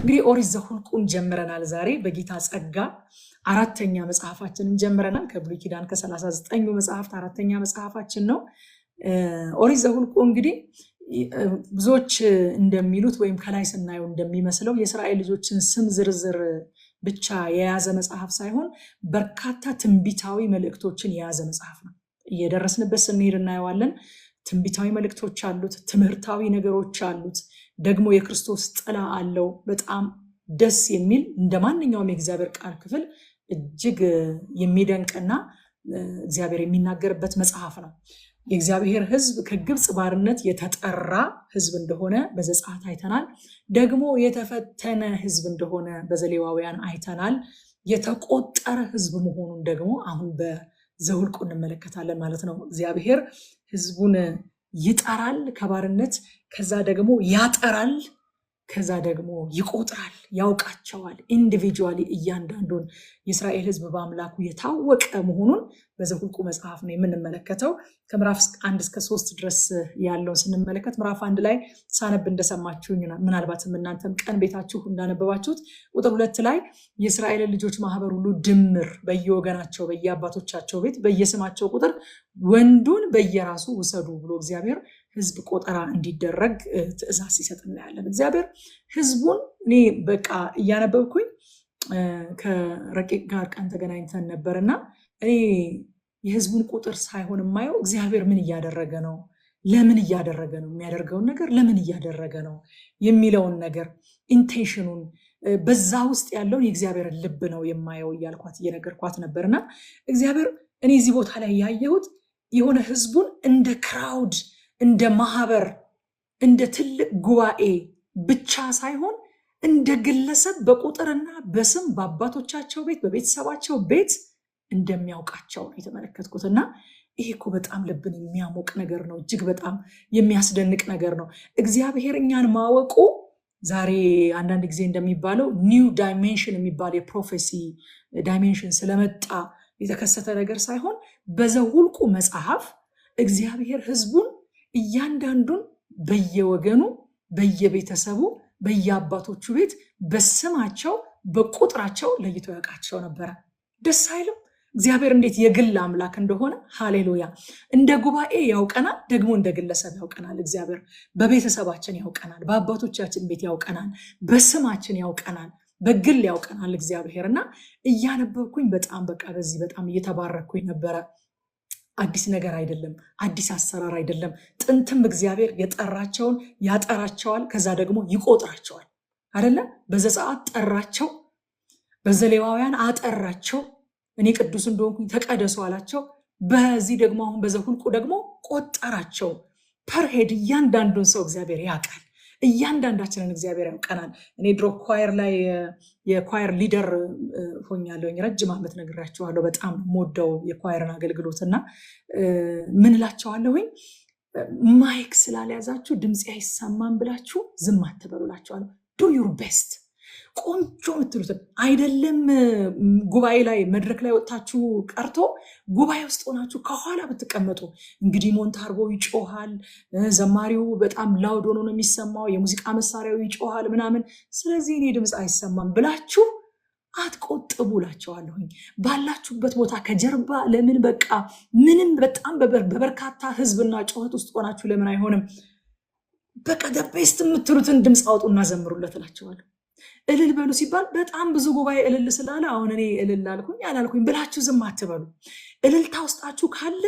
እንግዲህ ኦሪት ዘኍልቍን ጀምረናል። ዛሬ በጌታ ጸጋ አራተኛ መጽሐፋችንን ጀምረናል። ከብሉይ ኪዳን ከ39ኙ መጽሐፍት አራተኛ መጽሐፋችን ነው። ኦሪት ዘኍልቍ እንግዲህ ብዙዎች እንደሚሉት ወይም ከላይ ስናየው እንደሚመስለው የእስራኤል ልጆችን ስም ዝርዝር ብቻ የያዘ መጽሐፍ ሳይሆን በርካታ ትንቢታዊ መልእክቶችን የያዘ መጽሐፍ ነው። እየደረስንበት ስንሄድ እናየዋለን። ትንቢታዊ መልእክቶች አሉት፣ ትምህርታዊ ነገሮች አሉት፣ ደግሞ የክርስቶስ ጥላ አለው። በጣም ደስ የሚል እንደ ማንኛውም የእግዚአብሔር ቃል ክፍል እጅግ የሚደንቅና እግዚአብሔር የሚናገርበት መጽሐፍ ነው። የእግዚአብሔር ሕዝብ ከግብፅ ባርነት የተጠራ ሕዝብ እንደሆነ በዘጸአት አይተናል። ደግሞ የተፈተነ ሕዝብ እንደሆነ በዘሌዋውያን አይተናል። የተቆጠረ ሕዝብ መሆኑን ደግሞ አሁን በዘኍልቍ እንመለከታለን ማለት ነው። እግዚአብሔር ሕዝቡን ይጠራል ከባርነት፣ ከዛ ደግሞ ያጠራል፣ ከዛ ደግሞ ይቆጥራል፣ ያውቃቸዋል። ኢንዲቪጁዋሊ እያንዳንዱን የእስራኤል ሕዝብ በአምላኩ የታወቀ መሆኑን በዘኍልቍ መጽሐፍ ነው የምንመለከተው። ከምዕራፍ 1 እስከ 3 ድረስ ያለውን ስንመለከት ምዕራፍ 1 ላይ ሳነብ እንደሰማችሁኝ ምናልባትም እናንተም ቀን ቤታችሁ እንዳነበባችሁት ቁጥር 2 ላይ የእስራኤልን ልጆች ማህበር ሁሉ ድምር በየወገናቸው በየአባቶቻቸው ቤት በየስማቸው ቁጥር ወንዱን በየራሱ ውሰዱ ብሎ እግዚአብሔር ሕዝብ ቆጠራ እንዲደረግ ትእዛዝ ሲሰጥ እናያለን። እግዚአብሔር ሕዝቡን እኔ በቃ እያነበብኩኝ ከረቂቅ ጋር ቀን ተገናኝተን ነበርና እኔ የሕዝቡን ቁጥር ሳይሆን የማየው እግዚአብሔር ምን እያደረገ ነው፣ ለምን እያደረገ ነው፣ የሚያደርገውን ነገር ለምን እያደረገ ነው የሚለውን ነገር ኢንቴንሽኑን፣ በዛ ውስጥ ያለውን የእግዚአብሔርን ልብ ነው የማየው እያልኳት እየነገርኳት ነበርና እግዚአብሔር እኔ እዚህ ቦታ ላይ ያየሁት የሆነ ሕዝቡን እንደ ክራውድ እንደ ማህበር እንደ ትልቅ ጉባኤ ብቻ ሳይሆን እንደ ግለሰብ በቁጥርና በስም በአባቶቻቸው ቤት በቤተሰባቸው ቤት እንደሚያውቃቸው ነው የተመለከትኩትና ይሄ እኮ በጣም ልብን የሚያሞቅ ነገር ነው። እጅግ በጣም የሚያስደንቅ ነገር ነው። እግዚአብሔር እኛን ማወቁ ዛሬ አንዳንድ ጊዜ እንደሚባለው ኒው ዳይሜንሽን የሚባል የፕሮፌሲ ዳይሜንሽን ስለመጣ የተከሰተ ነገር ሳይሆን በዘኍልቍ መጽሐፍ እግዚአብሔር ሕዝቡን እያንዳንዱን በየወገኑ በየቤተሰቡ በየአባቶቹ ቤት በስማቸው በቁጥራቸው ለይቶ ያውቃቸው ነበረ። ደስ አይልም? እግዚአብሔር እንዴት የግል አምላክ እንደሆነ። ሃሌሉያ! እንደ ጉባኤ ያውቀናል፣ ደግሞ እንደ ግለሰብ ያውቀናል። እግዚአብሔር በቤተሰባችን ያውቀናል፣ በአባቶቻችን ቤት ያውቀናል፣ በስማችን ያውቀናል፣ በግል ያውቀናል እግዚአብሔር። እና እያነበብኩኝ በጣም በቃ በዚህ በጣም እየተባረኩኝ ነበረ። አዲስ ነገር አይደለም፣ አዲስ አሰራር አይደለም። ጥንትም እግዚአብሔር የጠራቸውን ያጠራቸዋል፣ ከዛ ደግሞ ይቆጥራቸዋል። አይደለ? በዘጸአት ጠራቸው፣ በዘሌዋውያን አጠራቸው፣ እኔ ቅዱስ እንደሆንኩኝ ተቀደሱ አላቸው። በዚህ ደግሞ አሁን በዘኍልቍ ደግሞ ቆጠራቸው። ፐርሄድ እያንዳንዱን ሰው እግዚአብሔር ያውቃል። እያንዳንዳችንን እግዚአብሔር ያውቀናል። እኔ ድሮ ኳየር ላይ የኳየር ሊደር ሆኛለሁኝ። ረጅም ዓመት ነግራችኋለሁ። በጣም የምወደው የኳየርን አገልግሎትና ምን እላቸዋለሁኝ፣ ማይክ ስላልያዛችሁ ድምፅ አይሰማም ብላችሁ ዝም አትበሉ እላቸዋለሁ። ዱ ዩር ቤስት። ቆንጆ የምትሉትን አይደለም ጉባኤ ላይ መድረክ ላይ ወጥታችሁ ቀርቶ ጉባኤ ውስጥ ሆናችሁ ከኋላ ብትቀመጡ እንግዲህ ሞንታርቦ ይጮሃል፣ ዘማሪው በጣም ላውድ ሆኖ ነው የሚሰማው፣ የሙዚቃ መሳሪያው ይጮሃል ምናምን፣ ስለዚህ እኔ ድምፅ አይሰማም ብላችሁ አትቆጥቡ እላቸዋለሁኝ። ባላችሁበት ቦታ ከጀርባ ለምን በቃ ምንም በጣም በበርካታ ህዝብና ጩኸት ውስጥ ሆናችሁ ለምን አይሆንም? በቃ ቤስት የምትሉትን ድምፅ አውጡና ዘምሩለት እላቸዋለሁ። እልል በሉ ሲባል በጣም ብዙ ጉባኤ እልል ስላለ አሁን እኔ እልል አልኩኝ አላልኩኝ ብላችሁ ዝም አትበሉ። እልልታ ውስጣችሁ ካለ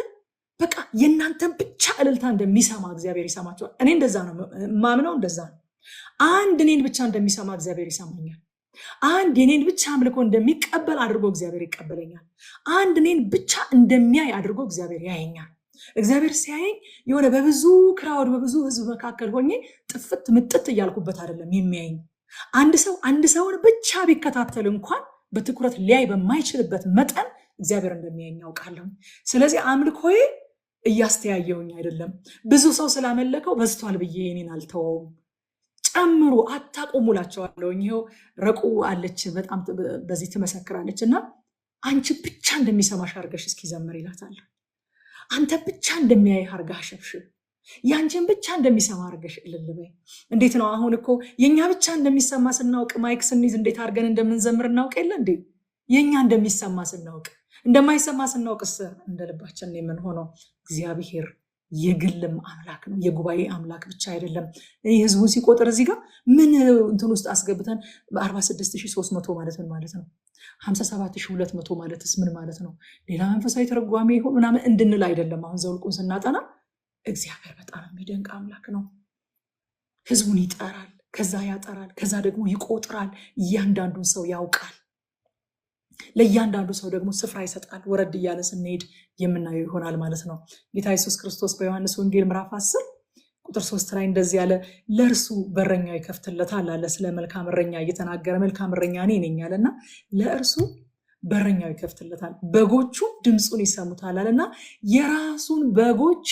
በቃ የእናንተን ብቻ እልልታ እንደሚሰማ እግዚአብሔር ይሰማችኋል። እኔ እንደዛ ነው ማምነው፣ እንደዛ ነው። አንድ እኔን ብቻ እንደሚሰማ እግዚአብሔር ይሰማኛል። አንድ የኔን ብቻ አምልኮ እንደሚቀበል አድርጎ እግዚአብሔር ይቀበለኛል። አንድ እኔን ብቻ እንደሚያይ አድርጎ እግዚአብሔር ያየኛል። እግዚአብሔር ሲያየኝ የሆነ በብዙ ክራውድ በብዙ ህዝብ መካከል ሆኜ ጥፍት ምጥት እያልኩበት አይደለም የሚያየኝ። አንድ ሰውን ብቻ ቢከታተል እንኳን በትኩረት ሊያይ በማይችልበት መጠን እግዚአብሔር እንደሚያየኝ ያውቃለሁ። ስለዚህ አምልኮዬ እያስተያየውኝ አይደለም። ብዙ ሰው ስላመለከው በዝቷል ብዬ እኔን አልተወውም። ጨምሩ፣ አታቆሙ እላቸዋለሁ። ይኸው ረቁ አለች፣ በጣም በዚህ ትመሰክራለች። እና አንቺ ብቻ እንደሚሰማሽ አድርገሽ እስኪ ዘምር ይላታለሁ። አንተ ብቻ እንደሚያይ አድርገህ አሸብሽብ። ያንቺን ብቻ እንደሚሰማ አድርገሽ እልል በይ። እንዴት ነው አሁን እኮ የኛ ብቻ እንደሚሰማ ስናውቅ ማይክ ስንይዝ እንዴት አድርገን እንደምንዘምር እናውቅ የለ እንዴ? የኛ እንደሚሰማ ስናውቅ፣ እንደማይሰማ ስናውቅስ እንደ ልባችን የምንሆነው። እግዚአብሔር የግልም አምላክ ነው፣ የጉባኤ አምላክ ብቻ አይደለም። ይህ ህዝቡን ሲቆጥር እዚህ ጋር ምን እንትን ውስጥ አስገብተን 46300 ማለት ምን ማለት ነው? 57200 ማለትስ ምን ማለት ነው? ሌላ መንፈሳዊ ተረጓሚ ይሁን ምናምን እንድንል አይደለም። አሁን ዘኍልቍን ስናጠና እግዚአብሔር በጣም የሚደንቅ አምላክ ነው። ህዝቡን ይጠራል፣ ከዛ ያጠራል፣ ከዛ ደግሞ ይቆጥራል። እያንዳንዱን ሰው ያውቃል። ለእያንዳንዱ ሰው ደግሞ ስፍራ ይሰጣል። ወረድ እያለ ስንሄድ የምናየው ይሆናል ማለት ነው። ጌታ ኢየሱስ ክርስቶስ በዮሐንስ ወንጌል ምዕራፍ 10 ቁጥር 3 ላይ እንደዚህ ያለ፣ ለእርሱ በረኛው ይከፍትለታል አለ። ስለ መልካም እረኛ እየተናገረ መልካም እረኛ እኔ ነኝ አለና ለእርሱ በረኛው ይከፍትለታል፣ በጎቹ ድምፁን ይሰሙታል አለና የራሱን በጎች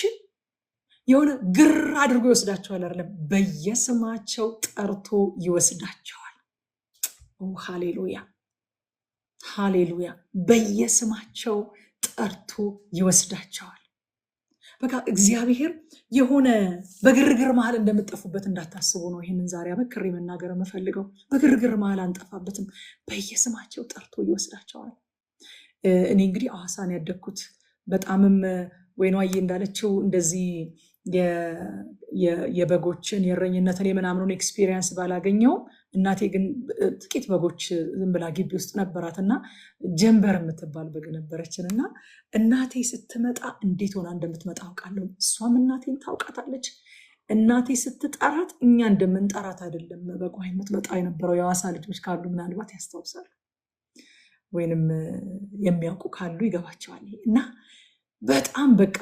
የሆነ ግር አድርጎ ይወስዳቸዋል አይደለም፣ በየስማቸው ጠርቶ ይወስዳቸዋል። ሃሌሉያ ሃሌሉያ! በየስማቸው ጠርቶ ይወስዳቸዋል። በቃ እግዚአብሔር የሆነ በግርግር መሃል እንደምጠፉበት እንዳታስቡ ነው። ይህንን ዛሬ አበክሬ መናገር የምፈልገው። በግርግር መሃል አንጠፋበትም። በየስማቸው ጠርቶ ይወስዳቸዋል። እኔ እንግዲህ ሐዋሳን ያደግኩት በጣምም ወይኗዬ እንዳለችው እንደዚህ የበጎችን የእረኝነትን የምናምኑን ኤክስፒሪየንስ ባላገኘው፣ እናቴ ግን ጥቂት በጎች ዝም ብላ ግቢ ውስጥ ነበራት እና ጀንበር የምትባል በግ ነበረችን እና እናቴ ስትመጣ እንዴት ሆና እንደምትመጣ አውቃለሁ። እሷም እናቴን ታውቃታለች። እናቴ ስትጠራት እኛ እንደምንጠራት አይደለም በጓ የምትመጣ የነበረው። የሐዋሳ ልጆች ካሉ ምናልባት ያስታውሳሉ ወይንም የሚያውቁ ካሉ ይገባቸዋል። እና በጣም በቃ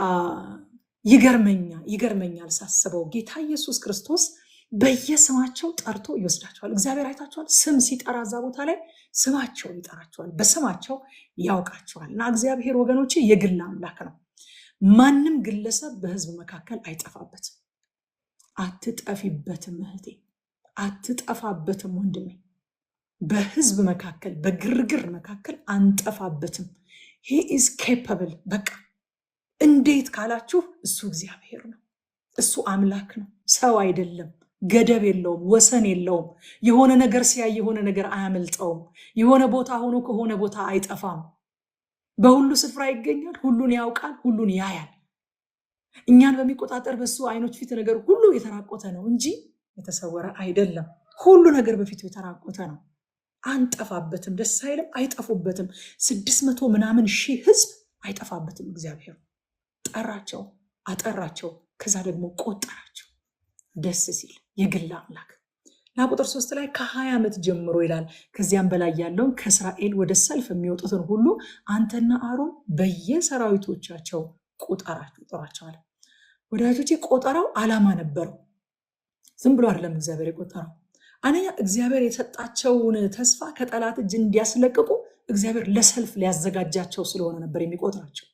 ይገርመኛል ሳስበው። ጌታ ኢየሱስ ክርስቶስ በየስማቸው ጠርቶ ይወስዳቸዋል። እግዚአብሔር አይታቸዋል። ስም ሲጠራ እዛ ቦታ ላይ ስማቸው ይጠራቸዋል፣ በስማቸው ያውቃቸዋል። እና እግዚአብሔር ወገኖቼ የግል አምላክ ነው። ማንም ግለሰብ በህዝብ መካከል አይጠፋበትም። አትጠፊበትም እህቴ፣ አትጠፋበትም ወንድሜ። በህዝብ መካከል በግርግር መካከል አንጠፋበትም። ሂ ኢዝ ኬፐብል። በቃ እንዴት ካላችሁ እሱ እግዚአብሔር ነው። እሱ አምላክ ነው፣ ሰው አይደለም። ገደብ የለውም፣ ወሰን የለውም። የሆነ ነገር ሲያይ የሆነ ነገር አያመልጠውም። የሆነ ቦታ ሆኖ ከሆነ ቦታ አይጠፋም። በሁሉ ስፍራ ይገኛል፣ ሁሉን ያውቃል፣ ሁሉን ያያል። እኛን በሚቆጣጠር በሱ አይኖች ፊት ነገር ሁሉ የተራቆተ ነው እንጂ የተሰወረ አይደለም። ሁሉ ነገር በፊቱ የተራቆተ ነው። አንጠፋበትም። ደስ አይልም? አይጠፉበትም። 600 ምናምን ሺህ ህዝብ አይጠፋበትም። እግዚአብሔር ጠራቸው፣ አጠራቸው፣ ከዛ ደግሞ ቆጠራቸው። ደስ ሲል የግል አምላክ እና ቁጥር 3 ላይ ከ20 ዓመት ጀምሮ ይላል ከዚያም በላይ ያለውን ከእስራኤል ወደ ሰልፍ የሚወጡትን ሁሉ አንተና አሮን በየሰራዊቶቻቸው ቁጠራቸዋል። ወዳጆቼ ቆጠራው ዓላማ ነበረው። ዝም ብሎ አይደለም እግዚአብሔር የቆጠረው። አንደኛ እግዚአብሔር የሰጣቸውን ተስፋ ከጠላት እጅ እንዲያስለቅቁ እግዚአብሔር ለሰልፍ ሊያዘጋጃቸው ስለሆነ ነበር የሚቆጥራቸው።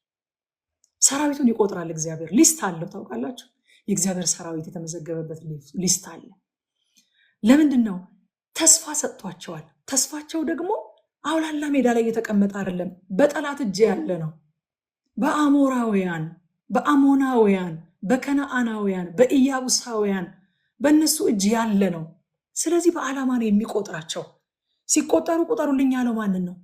ሰራዊቱን ይቆጥራል እግዚአብሔር። ሊስት አለው ታውቃላችሁ። የእግዚአብሔር ሰራዊት የተመዘገበበት ሊስት አለ። ለምንድን ነው? ተስፋ ሰጥቷቸዋል። ተስፋቸው ደግሞ አውላላ ሜዳ ላይ የተቀመጠ አይደለም፣ በጠላት እጅ ያለ ነው። በአሞራውያን፣ በአሞናውያን፣ በከነአናውያን፣ በኢያቡሳውያን በእነሱ እጅ ያለ ነው። ስለዚህ በዓላማ ነው የሚቆጥራቸው። ሲቆጠሩ ቁጠሩልኝ ያለው ማንን ነው?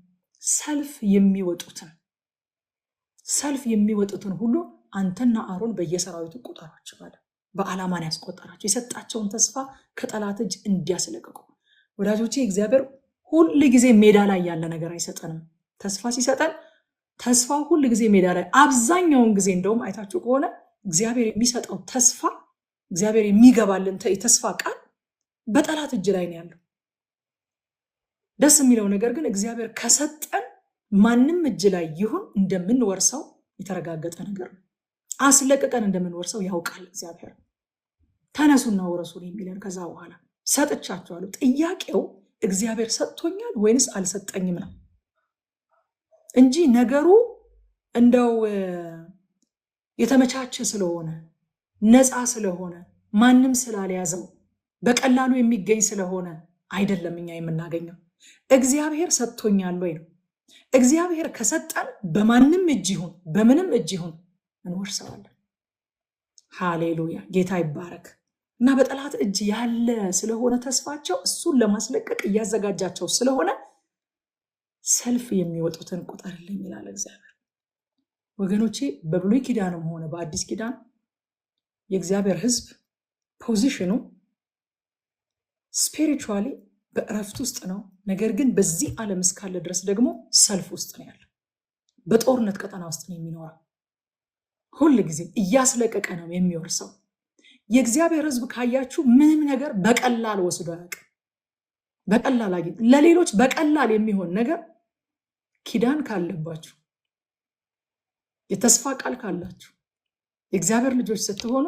ሰልፍ የሚወጡትን ሁሉ አንተና አሮን በየሰራዊቱ ቁጠሯቸው አለ። በዓላማ ነው ያስቆጠራቸው፣ የሰጣቸውን ተስፋ ከጠላት እጅ እንዲያስለቅቁ። ወዳጆቼ እግዚአብሔር ሁል ጊዜ ሜዳ ላይ ያለ ነገር አይሰጠንም። ተስፋ ሲሰጠን ተስፋው ሁል ጊዜ ሜዳ ላይ፣ አብዛኛውን ጊዜ እንደውም አይታችሁ ከሆነ እግዚአብሔር የሚሰጠው ተስፋ፣ እግዚአብሔር የሚገባልን የተስፋ ቃል በጠላት እጅ ላይ ነው ያለው። ደስ የሚለው ነገር ግን እግዚአብሔር ከሰጠን ማንም እጅ ላይ ይሁን እንደምንወርሰው የተረጋገጠ ነገር ነው። አስለቅቀን እንደምንወርሰው ያውቃል እግዚአብሔር። ተነሱና ውረሱን የሚለን ከዛ በኋላ ሰጥቻቸዋለሁ። ጥያቄው እግዚአብሔር ሰጥቶኛል ወይንስ አልሰጠኝም ነው እንጂ ነገሩ እንደው የተመቻቸ ስለሆነ ነፃ ስለሆነ ማንም ስላልያዘው በቀላሉ የሚገኝ ስለሆነ አይደለም እኛ የምናገኘው። እግዚአብሔር ሰጥቶኛል ወይ ነው። እግዚአብሔር ከሰጠን በማንም እጅ ይሁን በምንም እጅ ይሁን እንወርሰዋለን። ሃሌሉያ ጌታ ይባረክ። እና በጠላት እጅ ያለ ስለሆነ ተስፋቸው እሱን ለማስለቀቅ እያዘጋጃቸው ስለሆነ ሰልፍ የሚወጡትን ቁጠርልኝ ይላል እግዚአብሔር። ወገኖቼ በብሉይ ኪዳንም ሆነ በአዲስ ኪዳን የእግዚአብሔር ሕዝብ ፖዚሽኑ ስፒሪቹዋሊ በእረፍት ውስጥ ነው። ነገር ግን በዚህ ዓለም እስካለ ድረስ ደግሞ ሰልፍ ውስጥ ነው ያለው። በጦርነት ቀጠና ውስጥ ነው የሚኖረው። ሁል ጊዜ እያስለቀቀ ነው የሚወርሰው። የእግዚአብሔር ሕዝብ ካያችሁ ምንም ነገር በቀላል ወስዶ አያውቅም። በቀላል ለሌሎች በቀላል የሚሆን ነገር ኪዳን ካለባችሁ፣ የተስፋ ቃል ካላችሁ፣ የእግዚአብሔር ልጆች ስትሆኑ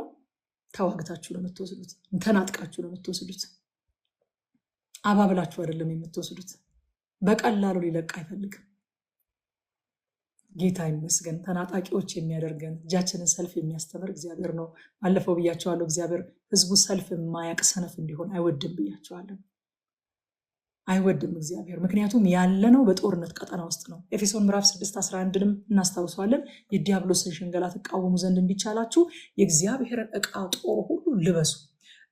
ተዋግታችሁ ነው የምትወስዱት። ተናጥቃችሁ ነው የምትወስዱት። አባብላችሁ አይደለም የምትወስዱት። በቀላሉ ሊለቅ አይፈልግም። ጌታ ይመስገን። ተናጣቂዎች የሚያደርገን እጃችንን ሰልፍ የሚያስተምር እግዚአብሔር ነው። ባለፈው ብያቸዋለሁ። እግዚአብሔር ሕዝቡ ሰልፍ የማያቅ ሰነፍ እንዲሆን አይወድም ብያቸዋለሁ። አይወድም እግዚአብሔር። ምክንያቱም ያለነው በጦርነት ቀጠና ውስጥ ነው። ኤፌሶን ምዕራፍ 6:11ንም እናስታውሰዋለን። የዲያብሎስን ሽንገላ ትቃወሙ ዘንድ እንዲቻላችሁ የእግዚአብሔርን ዕቃ ጦር ሁሉ ልበሱ።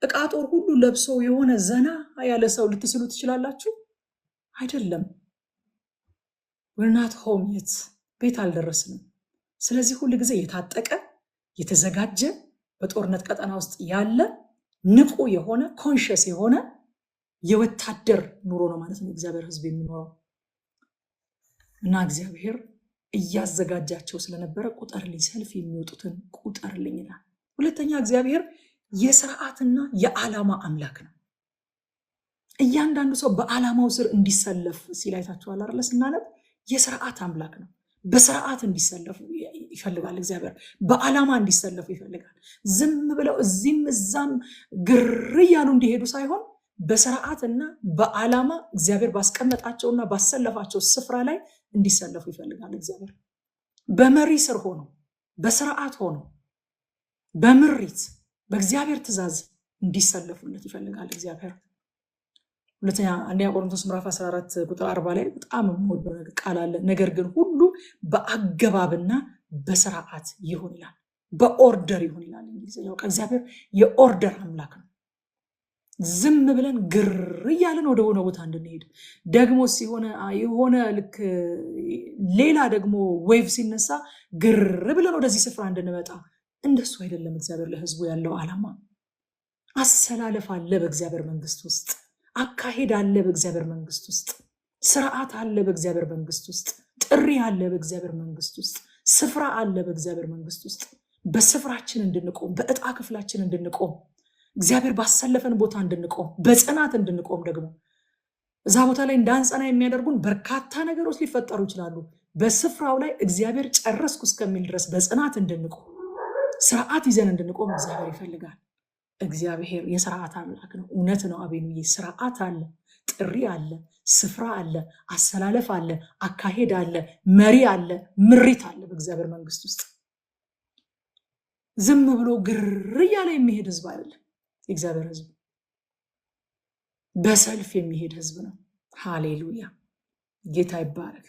ዕቃ ጦር ሁሉ ለብሶ የሆነ ዘና ያለ ሰው ልትስሉ ትችላላችሁ? አይደለም። we're not home yet። ቤት አልደረስንም። ስለዚህ ሁሉ ጊዜ የታጠቀ የተዘጋጀ በጦርነት ቀጠና ውስጥ ያለ ንቁ የሆነ ኮንሽስ የሆነ የወታደር ኑሮ ነው ማለት ነው እግዚአብሔር ሕዝብ የሚኖረው። እና እግዚአብሔር እያዘጋጃቸው ስለነበረ ቁጠርልኝ፣ ሰልፍ የሚወጡትን ቁጠርልኝ ይላል። ሁለተኛ እግዚአብሔር የስርዓትና የዓላማ አምላክ ነው። እያንዳንዱ ሰው በዓላማው ስር እንዲሰለፍ ሲላይታችኋል አይደል? ስናነብ የስርዓት አምላክ ነው። በስርዓት እንዲሰለፉ ይፈልጋል እግዚአብሔር። በዓላማ እንዲሰለፉ ይፈልጋል። ዝም ብለው እዚህም እዛም ግር እያሉ እንዲሄዱ ሳይሆን በስርዓትና በዓላማ እግዚአብሔር ባስቀመጣቸውና ባሰለፋቸው ስፍራ ላይ እንዲሰለፉ ይፈልጋል እግዚአብሔር። በመሪ ስር ሆኖ በስርዓት ሆኖ በምሪት በእግዚአብሔር ትእዛዝ እንዲሰለፉለት ይፈልጋል እግዚአብሔር። ሁለተኛ አንደኛ ቆሮንቶስ ምዕራፍ 14 ቁጥር 40 ላይ በጣም የምወደው ቃል አለ። ነገር ግን ሁሉ በአገባብና በስርዓት ይሁን ይላል። በኦርደር ይሁን ይላል እንግሊዝኛው። እግዚአብሔር የኦርደር አምላክ ነው። ዝም ብለን ግር እያለን ወደ ሆነ ቦታ እንድንሄድ ደግሞ የሆነ ልክ ሌላ ደግሞ ዌቭ ሲነሳ ግር ብለን ወደዚህ ስፍራ እንድንመጣ እንደሱ አይደለም እግዚአብሔር ለሕዝቡ ያለው ዓላማ። አሰላለፍ አለ በእግዚአብሔር መንግስት ውስጥ፣ አካሄድ አለ በእግዚአብሔር መንግስት ውስጥ፣ ስርዓት አለ በእግዚአብሔር መንግስት ውስጥ፣ ጥሪ አለ በእግዚአብሔር መንግስት ውስጥ፣ ስፍራ አለ በእግዚአብሔር መንግስት ውስጥ። በስፍራችን እንድንቆም፣ በዕጣ ክፍላችን እንድንቆም፣ እግዚአብሔር ባሰለፈን ቦታ እንድንቆም፣ በጽናት እንድንቆም ደግሞ እዛ ቦታ ላይ እንዳንጸና የሚያደርጉን በርካታ ነገሮች ሊፈጠሩ ይችላሉ። በስፍራው ላይ እግዚአብሔር ጨረስኩ እስከሚል ድረስ በጽናት እንድንቆም፣ ስርዓት ይዘን እንድንቆም እግዚአብሔር ይፈልጋል። እግዚአብሔር የስርዓት አምላክ ነው። እውነት ነው አቤኑዬ። ስርዓት አለ፣ ጥሪ አለ፣ ስፍራ አለ፣ አሰላለፍ አለ፣ አካሄድ አለ፣ መሪ አለ፣ ምሪት አለ በእግዚአብሔር መንግስት ውስጥ። ዝም ብሎ ግር እያለ የሚሄድ ህዝብ አይደለም የእግዚአብሔር ህዝብ። በሰልፍ የሚሄድ ህዝብ ነው። ሃሌሉያ ጌታ ይባረክ።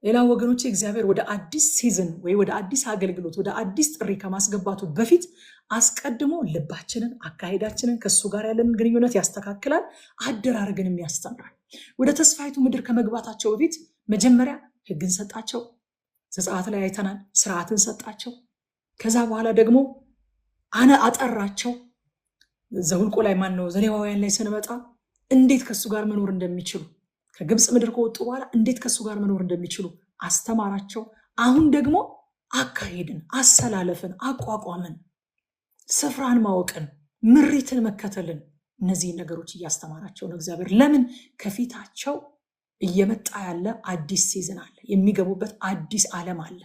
ሌላ ወገኖች እግዚአብሔር ወደ አዲስ ሲዝን ወይ ወደ አዲስ አገልግሎት ወደ አዲስ ጥሪ ከማስገባቱ በፊት አስቀድሞ ልባችንን፣ አካሄዳችንን ከሱ ጋር ያለንን ግንኙነት ያስተካክላል፣ አደራረግንም ያስተምራል። ወደ ተስፋይቱ ምድር ከመግባታቸው በፊት መጀመሪያ ህግን ሰጣቸው። ዘጸአት ላይ አይተናል። ስርዓትን ሰጣቸው። ከዛ በኋላ ደግሞ አጠራቸው። ዘኍልቍ ላይ ዘሌዋውያን ላይ ስንመጣ እንዴት ከሱ ጋር መኖር እንደሚችሉ ከግብፅ ምድር ከወጡ በኋላ እንዴት ከሱ ጋር መኖር እንደሚችሉ አስተማራቸው። አሁን ደግሞ አካሄድን፣ አሰላለፍን፣ አቋቋምን፣ ስፍራን ማወቅን፣ ምሪትን መከተልን፣ እነዚህ ነገሮች እያስተማራቸው ነው እግዚአብሔር። ለምን? ከፊታቸው እየመጣ ያለ አዲስ ሲዝን አለ። የሚገቡበት አዲስ ዓለም አለ።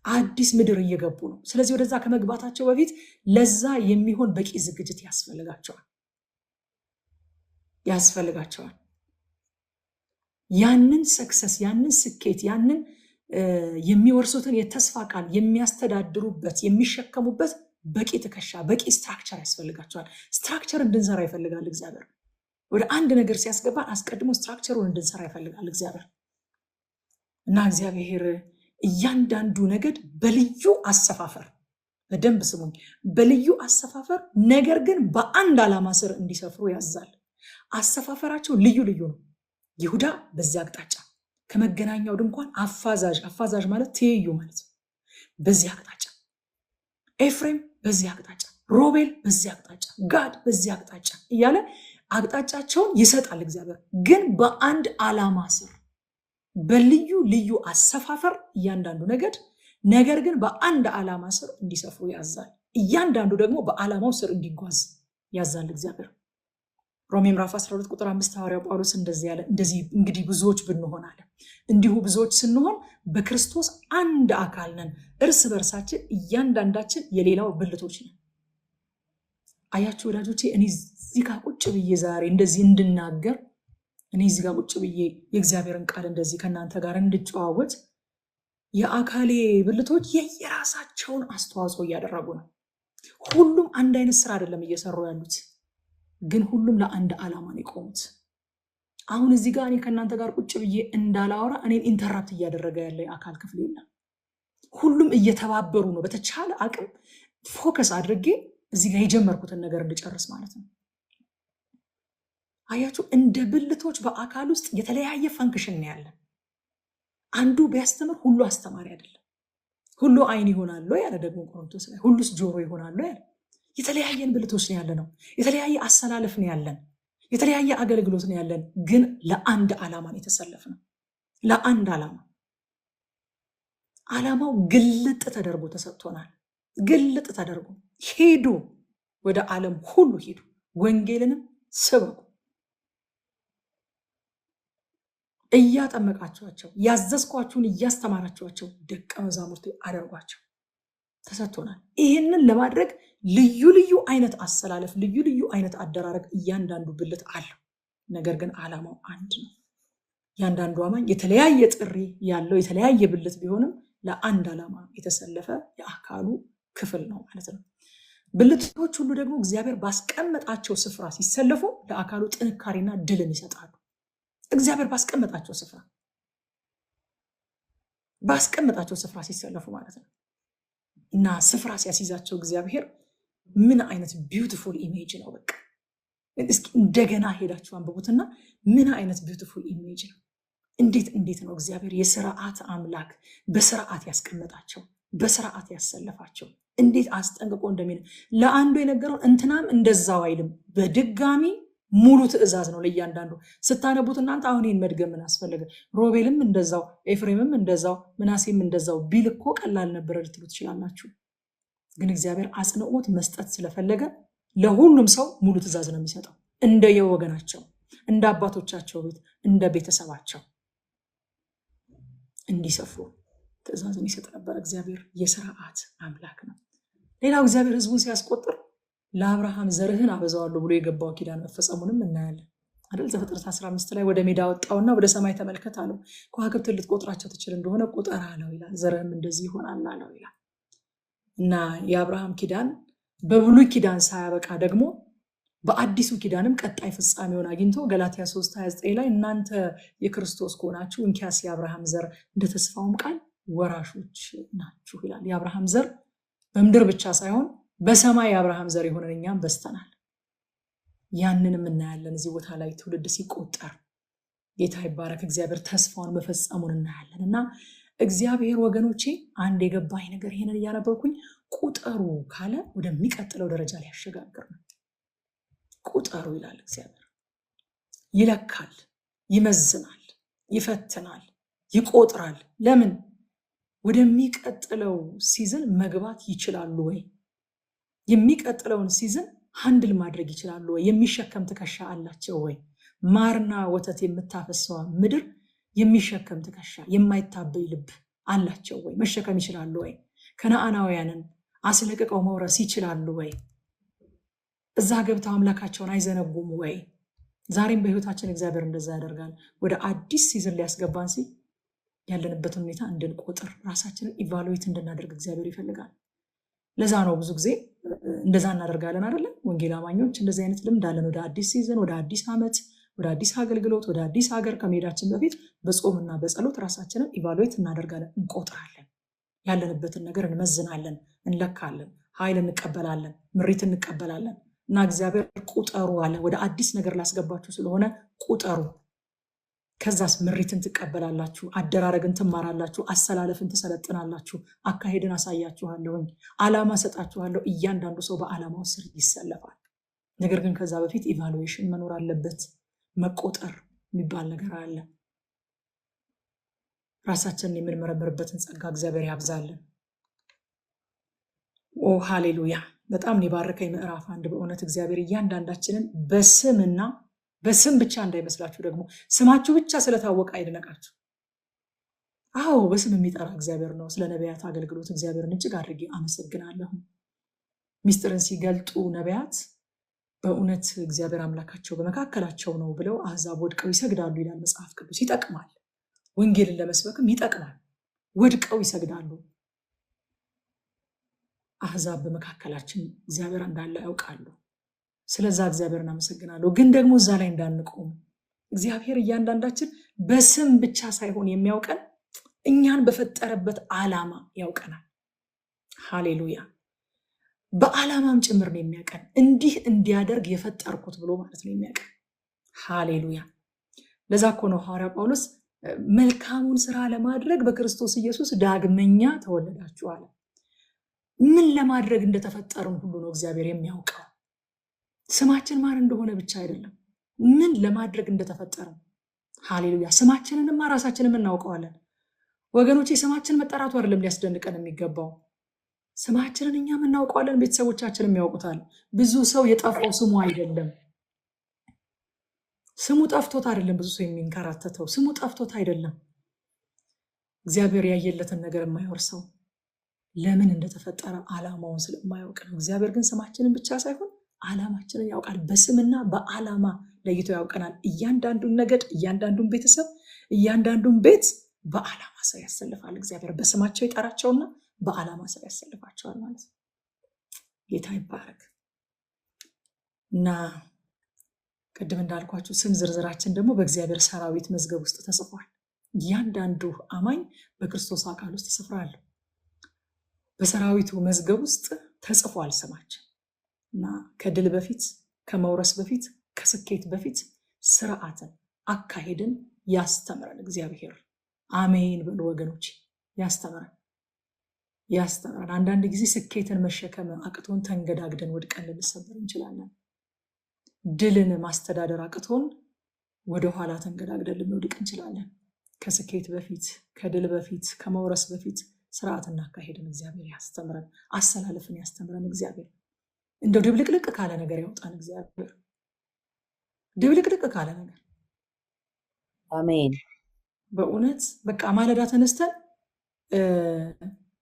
አዲስ ምድር እየገቡ ነው። ስለዚህ ወደዛ ከመግባታቸው በፊት ለዛ የሚሆን በቂ ዝግጅት ያስፈልጋቸዋል። ያንን ሰክሰስ፣ ያንን ስኬት፣ ያንን የሚወርሱትን የተስፋ ቃል የሚያስተዳድሩበት የሚሸከሙበት በቂ ትከሻ፣ በቂ ስትራክቸር ያስፈልጋቸዋል። ስትራክቸር እንድንሰራ ይፈልጋል እግዚአብሔር። ወደ አንድ ነገር ሲያስገባን አስቀድሞ ስትራክቸሩን እንድንሰራ ይፈልጋል እግዚአብሔር። እና እግዚአብሔር እያንዳንዱ ነገድ በልዩ አሰፋፈር በደንብ ስሙኝ። በልዩ አሰፋፈር ነገር ግን በአንድ ዓላማ ስር እንዲሰፍሩ ያዛል። አሰፋፈራቸው ልዩ ልዩ ነው። ይሁዳ በዚህ አቅጣጫ ከመገናኛው ድንኳን አፋዛዥ ማለት ትይዩ ማለት ነው። በዚህ አቅጣጫ ኤፍሬም በዚህ አቅጣጫ፣ ሮቤል በዚህ አቅጣጫ፣ ጋድ በዚህ አቅጣጫ እያለ አቅጣጫቸውን ይሰጣል እግዚአብሔር። ግን በአንድ ዓላማ ስር በልዩ ልዩ አሰፋፈር እያንዳንዱ ነገድ ነገር ግን በአንድ ዓላማ ስር እንዲሰፍሩ ያዛል። እያንዳንዱ ደግሞ በዓላማው ስር እንዲጓዝ ያዛል እግዚአብሔር። ሮሜ ምዕራፍ 12 ቁጥር 5 ሐዋርያው ጳውሎስ እንደዚህ ያለ፣ እንደዚህ እንግዲህ ብዙዎች ብንሆን አለ፣ እንዲሁ ብዙዎች ስንሆን በክርስቶስ አንድ አካል ነን፣ እርስ በርሳችን እያንዳንዳችን የሌላው ብልቶች ነን። አያችሁ ወዳጆቼ፣ እኔ እዚህ ጋር ቁጭ ብዬ ዛሬ እንደዚህ እንድናገር፣ እኔ እዚህ ጋር ቁጭ ብዬ የእግዚአብሔርን ቃል እንደዚህ ከእናንተ ጋር እንድጨዋወት የአካሌ ብልቶች የየራሳቸውን አስተዋጽኦ እያደረጉ ነው። ሁሉም አንድ አይነት ስራ አይደለም እየሰሩ ያሉት፣ ግን ሁሉም ለአንድ ዓላማ ነው የቆሙት። አሁን እዚህ ጋር እኔ ከእናንተ ጋር ቁጭ ብዬ እንዳላወራ እኔን ኢንተራፕት እያደረገ ያለ የአካል ክፍል የለም። ሁሉም እየተባበሩ ነው። በተቻለ አቅም ፎከስ አድርጌ እዚህ ጋር የጀመርኩትን ነገር እንድጨርስ ማለት ነው። አያችሁ፣ እንደ ብልቶች በአካል ውስጥ የተለያየ ፈንክሽን ነው ያለን። አንዱ ቢያስተምር ሁሉ አስተማሪ አይደለም። ሁሉ አይን ይሆናል ያለ ደግሞ ቆሮንቶስ ላይ፣ ሁሉስ ጆሮ ይሆናል ያለ። የተለያየን ብልቶች ነው ያለ ነው። የተለያየ አሰላለፍ ነው ያለን። የተለያየ አገልግሎት ነው ያለን። ግን ለአንድ ዓላማ ነው የተሰለፍነው። ለአንድ ዓላማ። ዓላማው ግልጥ ተደርጎ ተሰጥቶናል። ግልጥ ተደርጎ ሂዱ፣ ወደ ዓለም ሁሉ ሂዱ፣ ወንጌልንም ስበኩ፣ እያጠመቃችኋቸው ያዘዝኳችሁን እያስተማራችኋቸው ደቀ መዛሙርቴ አደርጓቸው ተሰጥቶናል። ይህንን ለማድረግ ልዩ ልዩ አይነት አሰላለፍ፣ ልዩ ልዩ አይነት አደራረግ እያንዳንዱ ብልት አለው። ነገር ግን ዓላማው አንድ ነው። እያንዳንዱ አማኝ የተለያየ ጥሪ ያለው የተለያየ ብልት ቢሆንም ለአንድ ዓላማ የተሰለፈ የአካሉ ክፍል ነው ማለት ነው። ብልቶች ሁሉ ደግሞ እግዚአብሔር ባስቀመጣቸው ስፍራ ሲሰለፉ ለአካሉ ጥንካሬና ድልን ይሰጣሉ። እግዚአብሔር ባስቀመጣቸው ስፍራ ሲሰለፉ ማለት ነው። እና ስፍራ ሲያስይዛቸው እግዚአብሔር ምን አይነት ቢዩቲፉል ኢሜጅ ነው! በቃ እስኪ እንደገና ሄዳችሁ አንብቡትና ምን አይነት ቢዩቲፉል ኢሜጅ ነው! እንዴት ነው እግዚአብሔር የስርዓት አምላክ በስርዓት ያስቀመጣቸው፣ በስርዓት ያሰለፋቸው፣ እንዴት አስጠንቅቆ እንደሚል ለአንዱ የነገረውን እንትናም እንደዛው አይልም። በድጋሚ ሙሉ ትእዛዝ ነው ለእያንዳንዱ። ስታነቡት እናንተ አሁን ይህን መድገም ምን አስፈለገ? ሮቤልም እንደዛው፣ ኤፍሬምም እንደዛው፣ ምናሴም እንደዛው ቢል እኮ ቀላል ነበረ ልትሉ ትችላላችሁ። ግን እግዚአብሔር አጽንኦት መስጠት ስለፈለገ ለሁሉም ሰው ሙሉ ትእዛዝ ነው የሚሰጠው። እንደ የወገናቸው፣ እንደ አባቶቻቸው ቤት፣ እንደ ቤተሰባቸው እንዲሰፍሩ ትእዛዝን ይሰጥ ነበር። እግዚአብሔር የስርዓት አምላክ ነው። ሌላው እግዚአብሔር ሕዝቡን ሲያስቆጥር ለአብርሃም ዘርህን አበዛዋለሁ ብሎ የገባው ኪዳን መፈጸሙንም እናያለን አይደል? ዘፍጥረት 15 ላይ ወደ ሜዳ ወጣውና ወደ ሰማይ ተመልከት አለው። ከዋክብትን ልትቆጥራቸው ትችል እንደሆነ ቁጠር አለው ይላል። ዘርህም እንደዚህ ይሆናል አለው ይላል። እና የአብርሃም ኪዳን በብሉይ ኪዳን ሳያበቃ ደግሞ በአዲሱ ኪዳንም ቀጣይ ፍጻሜውን አግኝቶ ገላትያ 3:29 ላይ እናንተ የክርስቶስ ከሆናችሁ እንኪያስ የአብርሃም ዘር እንደ ተስፋውም ቃል ወራሾች ናችሁ ይላል። የአብርሃም ዘር በምድር ብቻ ሳይሆን በሰማይ የአብርሃም ዘር የሆነን እኛም በስተናል። ያንንም እናያለን እዚህ ቦታ ላይ ትውልድ ሲቆጠር። ጌታ ይባረክ። እግዚአብሔር ተስፋውን መፈጸሙን እናያለን። እና እግዚአብሔር ወገኖቼ አንድ የገባኝ ነገር ይሄንን እያነበብኩኝ ቁጠሩ ካለ ወደሚቀጥለው ደረጃ ሊያሸጋግር ነው። ቁጠሩ ይላል እግዚአብሔር። ይለካል፣ ይመዝናል፣ ይፈትናል፣ ይቆጥራል። ለምን? ወደሚቀጥለው ሲዝን መግባት ይችላሉ ወይ? የሚቀጥለውን ሲዝን ሃንድል ማድረግ ይችላሉ ወይ? የሚሸከም ትከሻ አላቸው ወይ? ማርና ወተት የምታፈሰዋ ምድር የሚሸከም ትከሻ፣ የማይታበይ ልብ አላቸው ወይ? መሸከም ይችላሉ ወይ? ከነዓናውያንን አስለቅቀው መውረስ ይችላሉ ወይ? እዛ ገብተው አምላካቸውን አይዘነጉም ወይ? ዛሬም በህይወታችን እግዚአብሔር እንደዛ ያደርጋል። ወደ አዲስ ሲዝን ሊያስገባን ሲል ያለንበትን ሁኔታ እንድንቆጥር፣ ራሳችንን ኢቫሉዌት እንድናደርግ እግዚአብሔር ይፈልጋል። ለዛ ነው ብዙ ጊዜ እንደዛ እናደርጋለን አይደለም? ወንጌል አማኞች እንደዚህ አይነት ልምድ አለን። ወደ አዲስ ሲዝን፣ ወደ አዲስ ዓመት፣ ወደ አዲስ አገልግሎት፣ ወደ አዲስ ሀገር ከመሄዳችን በፊት በጾምና በጸሎት ራሳችንን ኢቫሉዌት እናደርጋለን፣ እንቆጥራለን፣ ያለንበትን ነገር እንመዝናለን፣ እንለካለን። ኃይል እንቀበላለን፣ ምሪት እንቀበላለን። እና እግዚአብሔር ቁጠሩ አለ። ወደ አዲስ ነገር ላስገባችሁ ስለሆነ ቁጠሩ። ከዛስ ምሪትን ትቀበላላችሁ፣ አደራረግን ትማራላችሁ፣ አሰላለፍን ትሰለጥናላችሁ፣ አካሄድን አሳያችኋለሁኝ፣ ዓላማ ሰጣችኋለሁ። እያንዳንዱ ሰው በዓላማው ስር ይሰለፋል። ነገር ግን ከዛ በፊት ኢቫሉዌሽን መኖር አለበት። መቆጠር የሚባል ነገር አለ። ራሳችንን የምንመረምርበትን ጸጋ እግዚአብሔር ያብዛልን። ኦ ሃሌሉያ! በጣም የባረከኝ ምዕራፍ 1 በእውነት እግዚአብሔር እያንዳንዳችንን በስምና በስም ብቻ እንዳይመስላችሁ፣ ደግሞ ስማችሁ ብቻ ስለታወቀ አይደነቃችሁ። አዎ በስም የሚጠራ እግዚአብሔር ነው። ስለ ነቢያት አገልግሎት እግዚአብሔርን እጅግ አድርጌ አመሰግናለሁ። ሚስጥርን ሲገልጡ ነቢያት በእውነት እግዚአብሔር አምላካቸው በመካከላቸው ነው ብለው አሕዛብ ወድቀው ይሰግዳሉ ይላል መጽሐፍ ቅዱስ። ይጠቅማል። ወንጌልን ለመስበክም ይጠቅማል። ወድቀው ይሰግዳሉ። አሕዛብ በመካከላችን እግዚአብሔር እንዳለ ያውቃሉ። ስለዛ እግዚአብሔርን አመሰግናለሁ። ግን ደግሞ እዛ ላይ እንዳንቆም እግዚአብሔር እያንዳንዳችን በስም ብቻ ሳይሆን የሚያውቀን እኛን በፈጠረበት ዓላማ ያውቀናል። ሃሌሉያ! በዓላማም ጭምር ነው የሚያውቀን። እንዲህ እንዲያደርግ የፈጠርኩት ብሎ ማለት ነው የሚያውቀን። ሃሌሉያ! ለዛ እኮ ነው ሐዋርያ ጳውሎስ መልካሙን ስራ ለማድረግ በክርስቶስ ኢየሱስ ዳግመኛ ተወለዳችሁ አለ። ምን ለማድረግ እንደተፈጠርን ሁሉ ነው እግዚአብሔር የሚያውቀው። ስማችን ማን እንደሆነ ብቻ አይደለም፣ ምን ለማድረግ እንደተፈጠርን። ሃሌሉያ! ስማችንንማ ራሳችንም እናውቀዋለን ወገኖቼ። ስማችን መጠራቱ አይደለም ሊያስደንቀን የሚገባው፣ ስማችንን እኛም እናውቀዋለን፣ ቤተሰቦቻችንም ያውቁታል። ብዙ ሰው የጠፋው ስሙ አይደለም። ስሙ ጠፍቶት አይደለም ብዙ ሰው የሚንከራተተው፣ ስሙ ጠፍቶት አይደለም። እግዚአብሔር ያየለትን ነገር የማይወርሰው ለምን እንደተፈጠረ ዓላማውን ስለማያውቅ ነው። እግዚአብሔር ግን ስማችንን ብቻ ሳይሆን ዓላማችንን ያውቃል። በስምና በዓላማ ለይቶ ያውቀናል። እያንዳንዱን ነገድ፣ እያንዳንዱን ቤተሰብ፣ እያንዳንዱን ቤት በዓላማ ስር ያሰልፋል። እግዚአብሔር በስማቸው ይጠራቸውና በዓላማ ስር ያሰልፋቸዋል ማለት ነው። ጌታ ይባረክ። እና ቅድም እንዳልኳችሁ ስም ዝርዝራችን ደግሞ በእግዚአብሔር ሰራዊት መዝገብ ውስጥ ተጽፏል። እያንዳንዱ አማኝ በክርስቶስ አካል ውስጥ ስፍራ አለው። በሰራዊቱ መዝገብ ውስጥ ተጽፏል ስማችን። እና ከድል በፊት፣ ከመውረስ በፊት፣ ከስኬት በፊት ስርዓትን፣ አካሄድን ያስተምረን እግዚአብሔር። አሜን በሉ ወገኖች። ያስተምረን። አንዳንድ ጊዜ ስኬትን መሸከም አቅቶን ተንገዳግደን ወድቀን ልንሰበር እንችላለን። ድልን ማስተዳደር አቅቶን ወደኋላ ተንገዳግደን ልንወድቅ እንችላለን። ከስኬት በፊት፣ ከድል በፊት፣ ከመውረስ በፊት ስርዓትና አካሄድን እግዚአብሔር ያስተምረን። አሰላለፍን ያስተምረን እግዚአብሔር። እንደው ድብልቅልቅ ካለ ነገር ያውጣን እግዚአብሔር። ድብልቅልቅ ካለ ነገር አሜን። በእውነት በቃ ማለዳ ተነስተን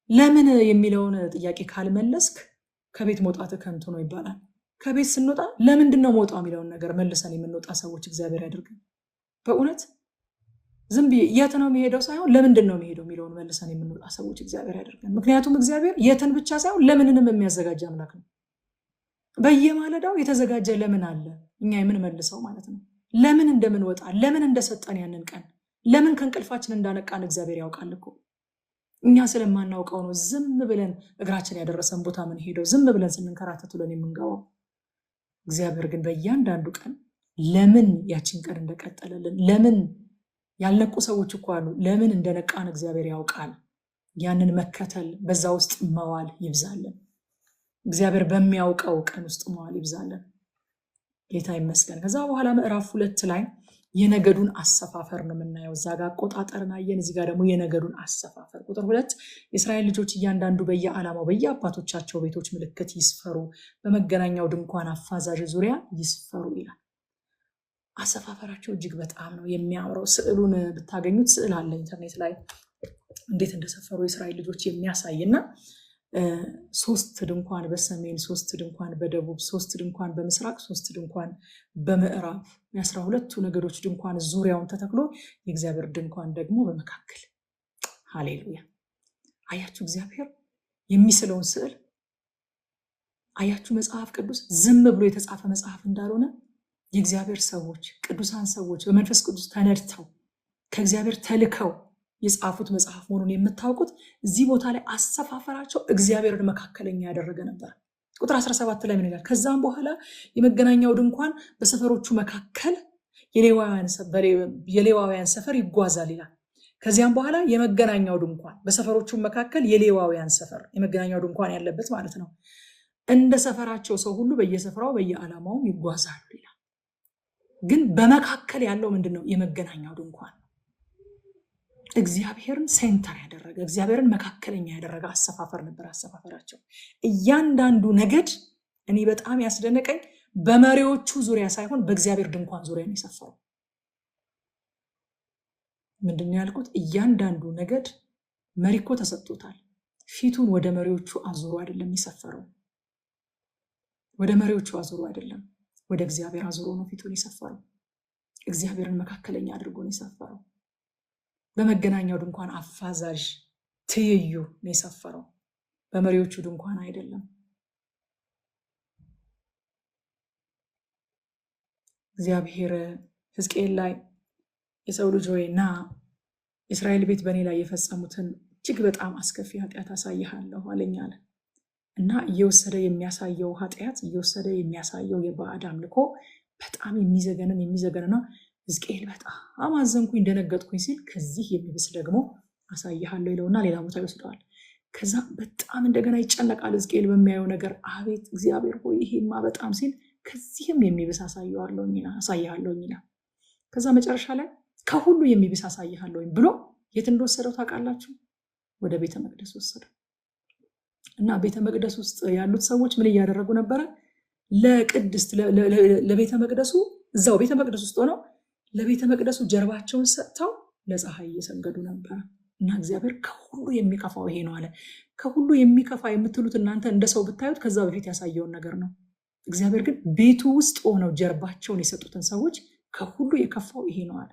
ለምን የሚለውን ጥያቄ ካልመለስክ ከቤት መውጣት ከንቱ ነው ይባላል። ከቤት ስንወጣ ለምንድን ነው መውጣው የሚለውን ነገር መልሰን የምንወጣ ሰዎች እግዚአብሔር ያደርገን። በእውነት ዝም ብዬ የት ነው የሚሄደው ሳይሆን ለምንድን ነው የሚሄደው የሚለውን መልሰን የምንወጣ ሰዎች እግዚአብሔር ያደርገን። ምክንያቱም እግዚአብሔር የትን ብቻ ሳይሆን ለምንንም የሚያዘጋጅ አምላክ ነው። በየማለዳው የተዘጋጀ ለምን አለ፣ እኛ የምንመልሰው ማለት ነው። ለምን እንደምንወጣ፣ ለምን እንደሰጠን ያንን ቀን፣ ለምን ከእንቅልፋችን እንዳነቃን እግዚአብሔር ያውቃል እኮ። እኛ ስለማናውቀው ነው ዝም ብለን እግራችን ያደረሰን ቦታ ምን ሄደው ዝም ብለን ስንንከራተት ብለን የምንገባው። እግዚአብሔር ግን በእያንዳንዱ ቀን ለምን ያችን ቀን እንደቀጠለልን፣ ለምን ያልነቁ ሰዎች እኮ አሉ፣ ለምን እንደነቃን እግዚአብሔር ያውቃል። ያንን መከተል፣ በዛ ውስጥ መዋል ይብዛልን። እግዚአብሔር በሚያውቀው ቀን ውስጥ መዋል ይብዛልን። ጌታ ይመስገን። ከዛ በኋላ ምዕራፍ 2 ላይ የነገዱን አሰፋፈር ነው የምናየው። እዛ ጋር አቆጣጠርን አየን፣ እዚህ ጋር ደግሞ የነገዱን አሰፋፈር። ቁጥር 2 የእስራኤል ልጆች እያንዳንዱ በየዓላማው በየአባቶቻቸው ቤቶች ምልክት ይስፈሩ፣ በመገናኛው ድንኳን አፋዛዥ ዙሪያ ይስፈሩ ይላል። አሰፋፈራቸው እጅግ በጣም ነው የሚያምረው። ስዕሉን ብታገኙት ስዕል አለ ኢንተርኔት ላይ እንዴት እንደሰፈሩ የእስራኤል ልጆች የሚያሳይና 3 ድንኳን በሰሜን፣ 3 ድንኳን በደቡብ፣ 3 ድንኳን በምስራቅ፣ 3 ድንኳን በምዕራብ፣ የ12ቱ ነገዶች ድንኳን ዙሪያውን ተተክሎ የእግዚአብሔር ድንኳን ደግሞ በመካከል። ሃሌሉያ! አያችሁ እግዚአብሔር የሚስለውን ስዕል አያችሁ። መጽሐፍ ቅዱስ ዝም ብሎ የተጻፈ መጽሐፍ እንዳልሆነ የእግዚአብሔር ሰዎች፣ ቅዱሳን ሰዎች በመንፈስ ቅዱስ ተነድተው ከእግዚአብሔር ተልከው የጻፉት መጽሐፍ መሆኑን የምታውቁት እዚህ ቦታ ላይ አሰፋፈራቸው እግዚአብሔርን መካከለኛ ያደረገ ነበር። ቁጥር 17 ላይ ምን ይላል? ከዛም በኋላ የመገናኛው ድንኳን በሰፈሮቹ መካከል የሌዋውያን ሰፈር ይጓዛል ይላል። ከዚያም በኋላ የመገናኛው ድንኳን በሰፈሮቹ መካከል የሌዋውያን ሰፈር፣ የመገናኛው ድንኳን ያለበት ማለት ነው። እንደ ሰፈራቸው ሰው ሁሉ በየሰፈራው በየዓላማውም ይጓዛሉ ይላል። ግን በመካከል ያለው ምንድነው? የመገናኛው ድንኳን እግዚአብሔርን ሴንተር ያደረገ እግዚአብሔርን መካከለኛ ያደረገ አሰፋፈር ነበር አሰፋፈራቸው። እያንዳንዱ ነገድ እኔ በጣም ያስደነቀኝ በመሪዎቹ ዙሪያ ሳይሆን በእግዚአብሔር ድንኳን ዙሪያ ነው የሰፈረው። ምንድነው ያልኩት? እያንዳንዱ ነገድ መሪ እኮ ተሰጥቶታል። ፊቱን ወደ መሪዎቹ አዙሮ አይደለም የሰፈረው። ወደ መሪዎቹ አዙሮ አይደለም፣ ወደ እግዚአብሔር አዙሮ ነው ፊቱን የሰፈረው። እግዚአብሔርን መካከለኛ አድርጎ ነው የሰፈረው። በመገናኛው ድንኳን አፋዛዥ ትይዩ ነው የሰፈረው፣ በመሪዎቹ ድንኳን አይደለም። እግዚአብሔር ሕዝቅኤል ላይ የሰው ልጅ ሆይ ና የእስራኤል ቤት በእኔ ላይ የፈጸሙትን እጅግ በጣም አስከፊ ኃጢአት አሳይሃለሁ አለኝ አለ እና እየወሰደ የሚያሳየው ኃጢአት እየወሰደ የሚያሳየው የባዕድ አምልኮ በጣም የሚዘገንና ሕዝቅኤል በጣም አዘንኩኝ ደነገጥኩኝ ሲል ከዚህ የሚብስ ደግሞ አሳይሃለሁ ይለውና ሌላ ቦታ ይወስደዋል። ከዛ በጣም እንደገና ይጨነቃል ሕዝቅኤል በሚያየው ነገር። አቤት እግዚአብሔር ሆይ ይሄማ በጣም ሲል ከዚህም የሚብስ አሳይሃለሁ ይላል። ከዛ መጨረሻ ላይ ከሁሉ የሚብስ አሳይሃለሁ ብሎ የት እንደወሰደው ታውቃላችሁ? ወደ ቤተ መቅደስ ወሰደው እና ቤተ መቅደስ ውስጥ ያሉት ሰዎች ምን እያደረጉ ነበረ? ለቤተ መቅደሱ እዛው ቤተ መቅደስ ውስጥ ሆነው ለቤተ መቅደሱ ጀርባቸውን ሰጥተው ለፀሐይ እየሰገዱ ነበረ። እና እግዚአብሔር ከሁሉ የሚከፋው ይሄ ነው አለ። ከሁሉ የሚከፋ የምትሉት እናንተ እንደ ሰው ብታዩት ከዛ በፊት ያሳየውን ነገር ነው። እግዚአብሔር ግን ቤቱ ውስጥ ሆነው ጀርባቸውን የሰጡትን ሰዎች ከሁሉ የከፋው ይሄ ነው አለ።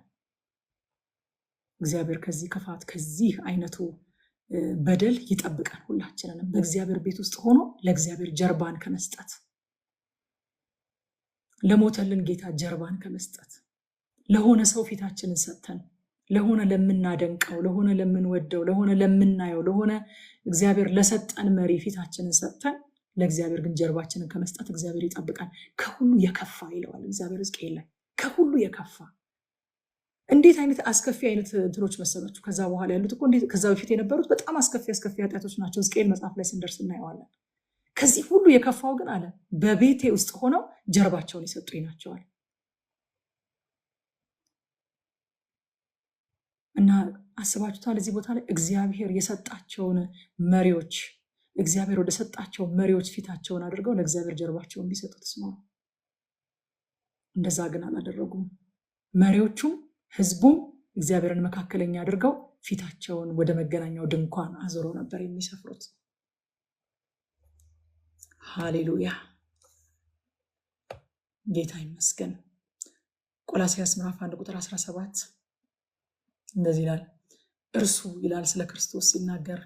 እግዚአብሔር ከዚህ ክፋት ከዚህ አይነቱ በደል ይጠብቃል ሁላችንንም። በእግዚአብሔር ቤት ውስጥ ሆኖ ለእግዚአብሔር ጀርባን ከመስጠት፣ ለሞተልን ጌታ ጀርባን ከመስጠት፣ ለሆነ ሰው ፊታችንን ሰጥተን ለሆነ ለምናደንቀው፣ ለሆነ ለምንወደው፣ ለሆነ ለምናየው፣ ለሆነ እግዚአብሔር ለሰጠን መሪ ፊታችንን ሰጥተን ለእግዚአብሔር ግን ጀርባችንን ከመስጠት እግዚአብሔር ይጠብቃል። ከሁሉ የከፋ ይለዋል እግዚአብሔር ሕዝቅኤል ላይ። ከሁሉ የከፋ እንዴት አይነት አስከፊ አይነት እንትኖች መሰላችሁ? ከዛ በኋላ ያሉት እኮ ከዛ በፊት የነበሩት በጣም አስከፊ ኃጢአቶች ናቸው። ሕዝቅኤል መጽሐፍ ላይ ስንደርስ እናየዋለን። ከዚህ ሁሉ የከፋው ግን አለ በቤቴ ውስጥ ሆነው ጀርባቸውን የሰጡኝ ናቸዋል። እና አስባችሁታል? እዚህ ቦታ ላይ እግዚአብሔር የሰጣቸውን መሪዎች እግዚአብሔር ወደ ሰጣቸው መሪዎች ፊታቸውን አድርገው ለእግዚአብሔር ጀርባቸውን ቢሰጡት ነው። እንደዛ ግን አላደረጉም። መሪዎቹም ህዝቡም እግዚአብሔርን መካከለኛ አድርገው ፊታቸውን ወደ መገናኛው ድንኳን አዞረው ነበር የሚሰፍሩት። ሃሌሉያ፣ ጌታ ይመስገን። ቆላስይስ ምዕራፍ 1 ቁጥር 17 እንደዚህ ይላል። እርሱ ይላል ስለ ክርስቶስ ሲናገር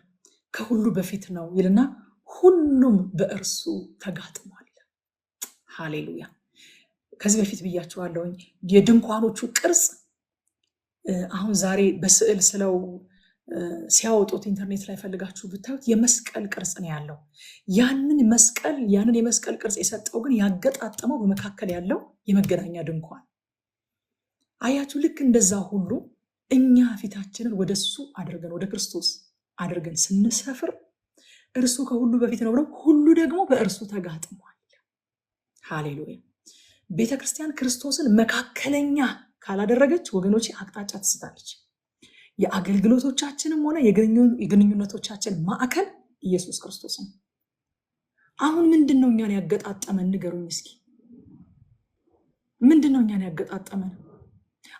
ከሁሉ በፊት ነው ይልና ሁሉም በእርሱ ተጋጥሟል። ሃሌሉያ። ከዚህ በፊት ብያቸዋለሁኝ የድንኳኖቹ ቅርጽ አሁን ዛሬ በስዕል ስለው ሲያወጡት ኢንተርኔት ላይ ፈልጋችሁ ብታዩት የመስቀል ቅርጽ ነው ያለው። ያንን የመስቀል ቅርጽ የሰጠው ግን ያገጣጠመው በመካከል ያለው የመገናኛ ድንኳን አያችሁ። ልክ እንደዛ ሁሉ እኛ ፊታችንን ወደሱ አድርገን ወደ ክርስቶስ አድርገን ስንሰፍር እርሱ ከሁሉ በፊት ነው ብለው ሁሉ ደግሞ በእርሱ ተጋጥሟል። ሃሌሉያ። ቤተክርስቲያን ክርስቶስን መካከለኛ ካላደረገች ወገኖች አቅጣጫ ትስታለች። የአገልግሎቶቻችንም ሆነ የግንኙነቶቻችን ማዕከል ኢየሱስ ክርስቶስ ነው። አሁን ምንድነው እኛን ያገጣጠመን? ንገሩኝ እስኪ። ምንድነው እኛን ያገጣጠመን?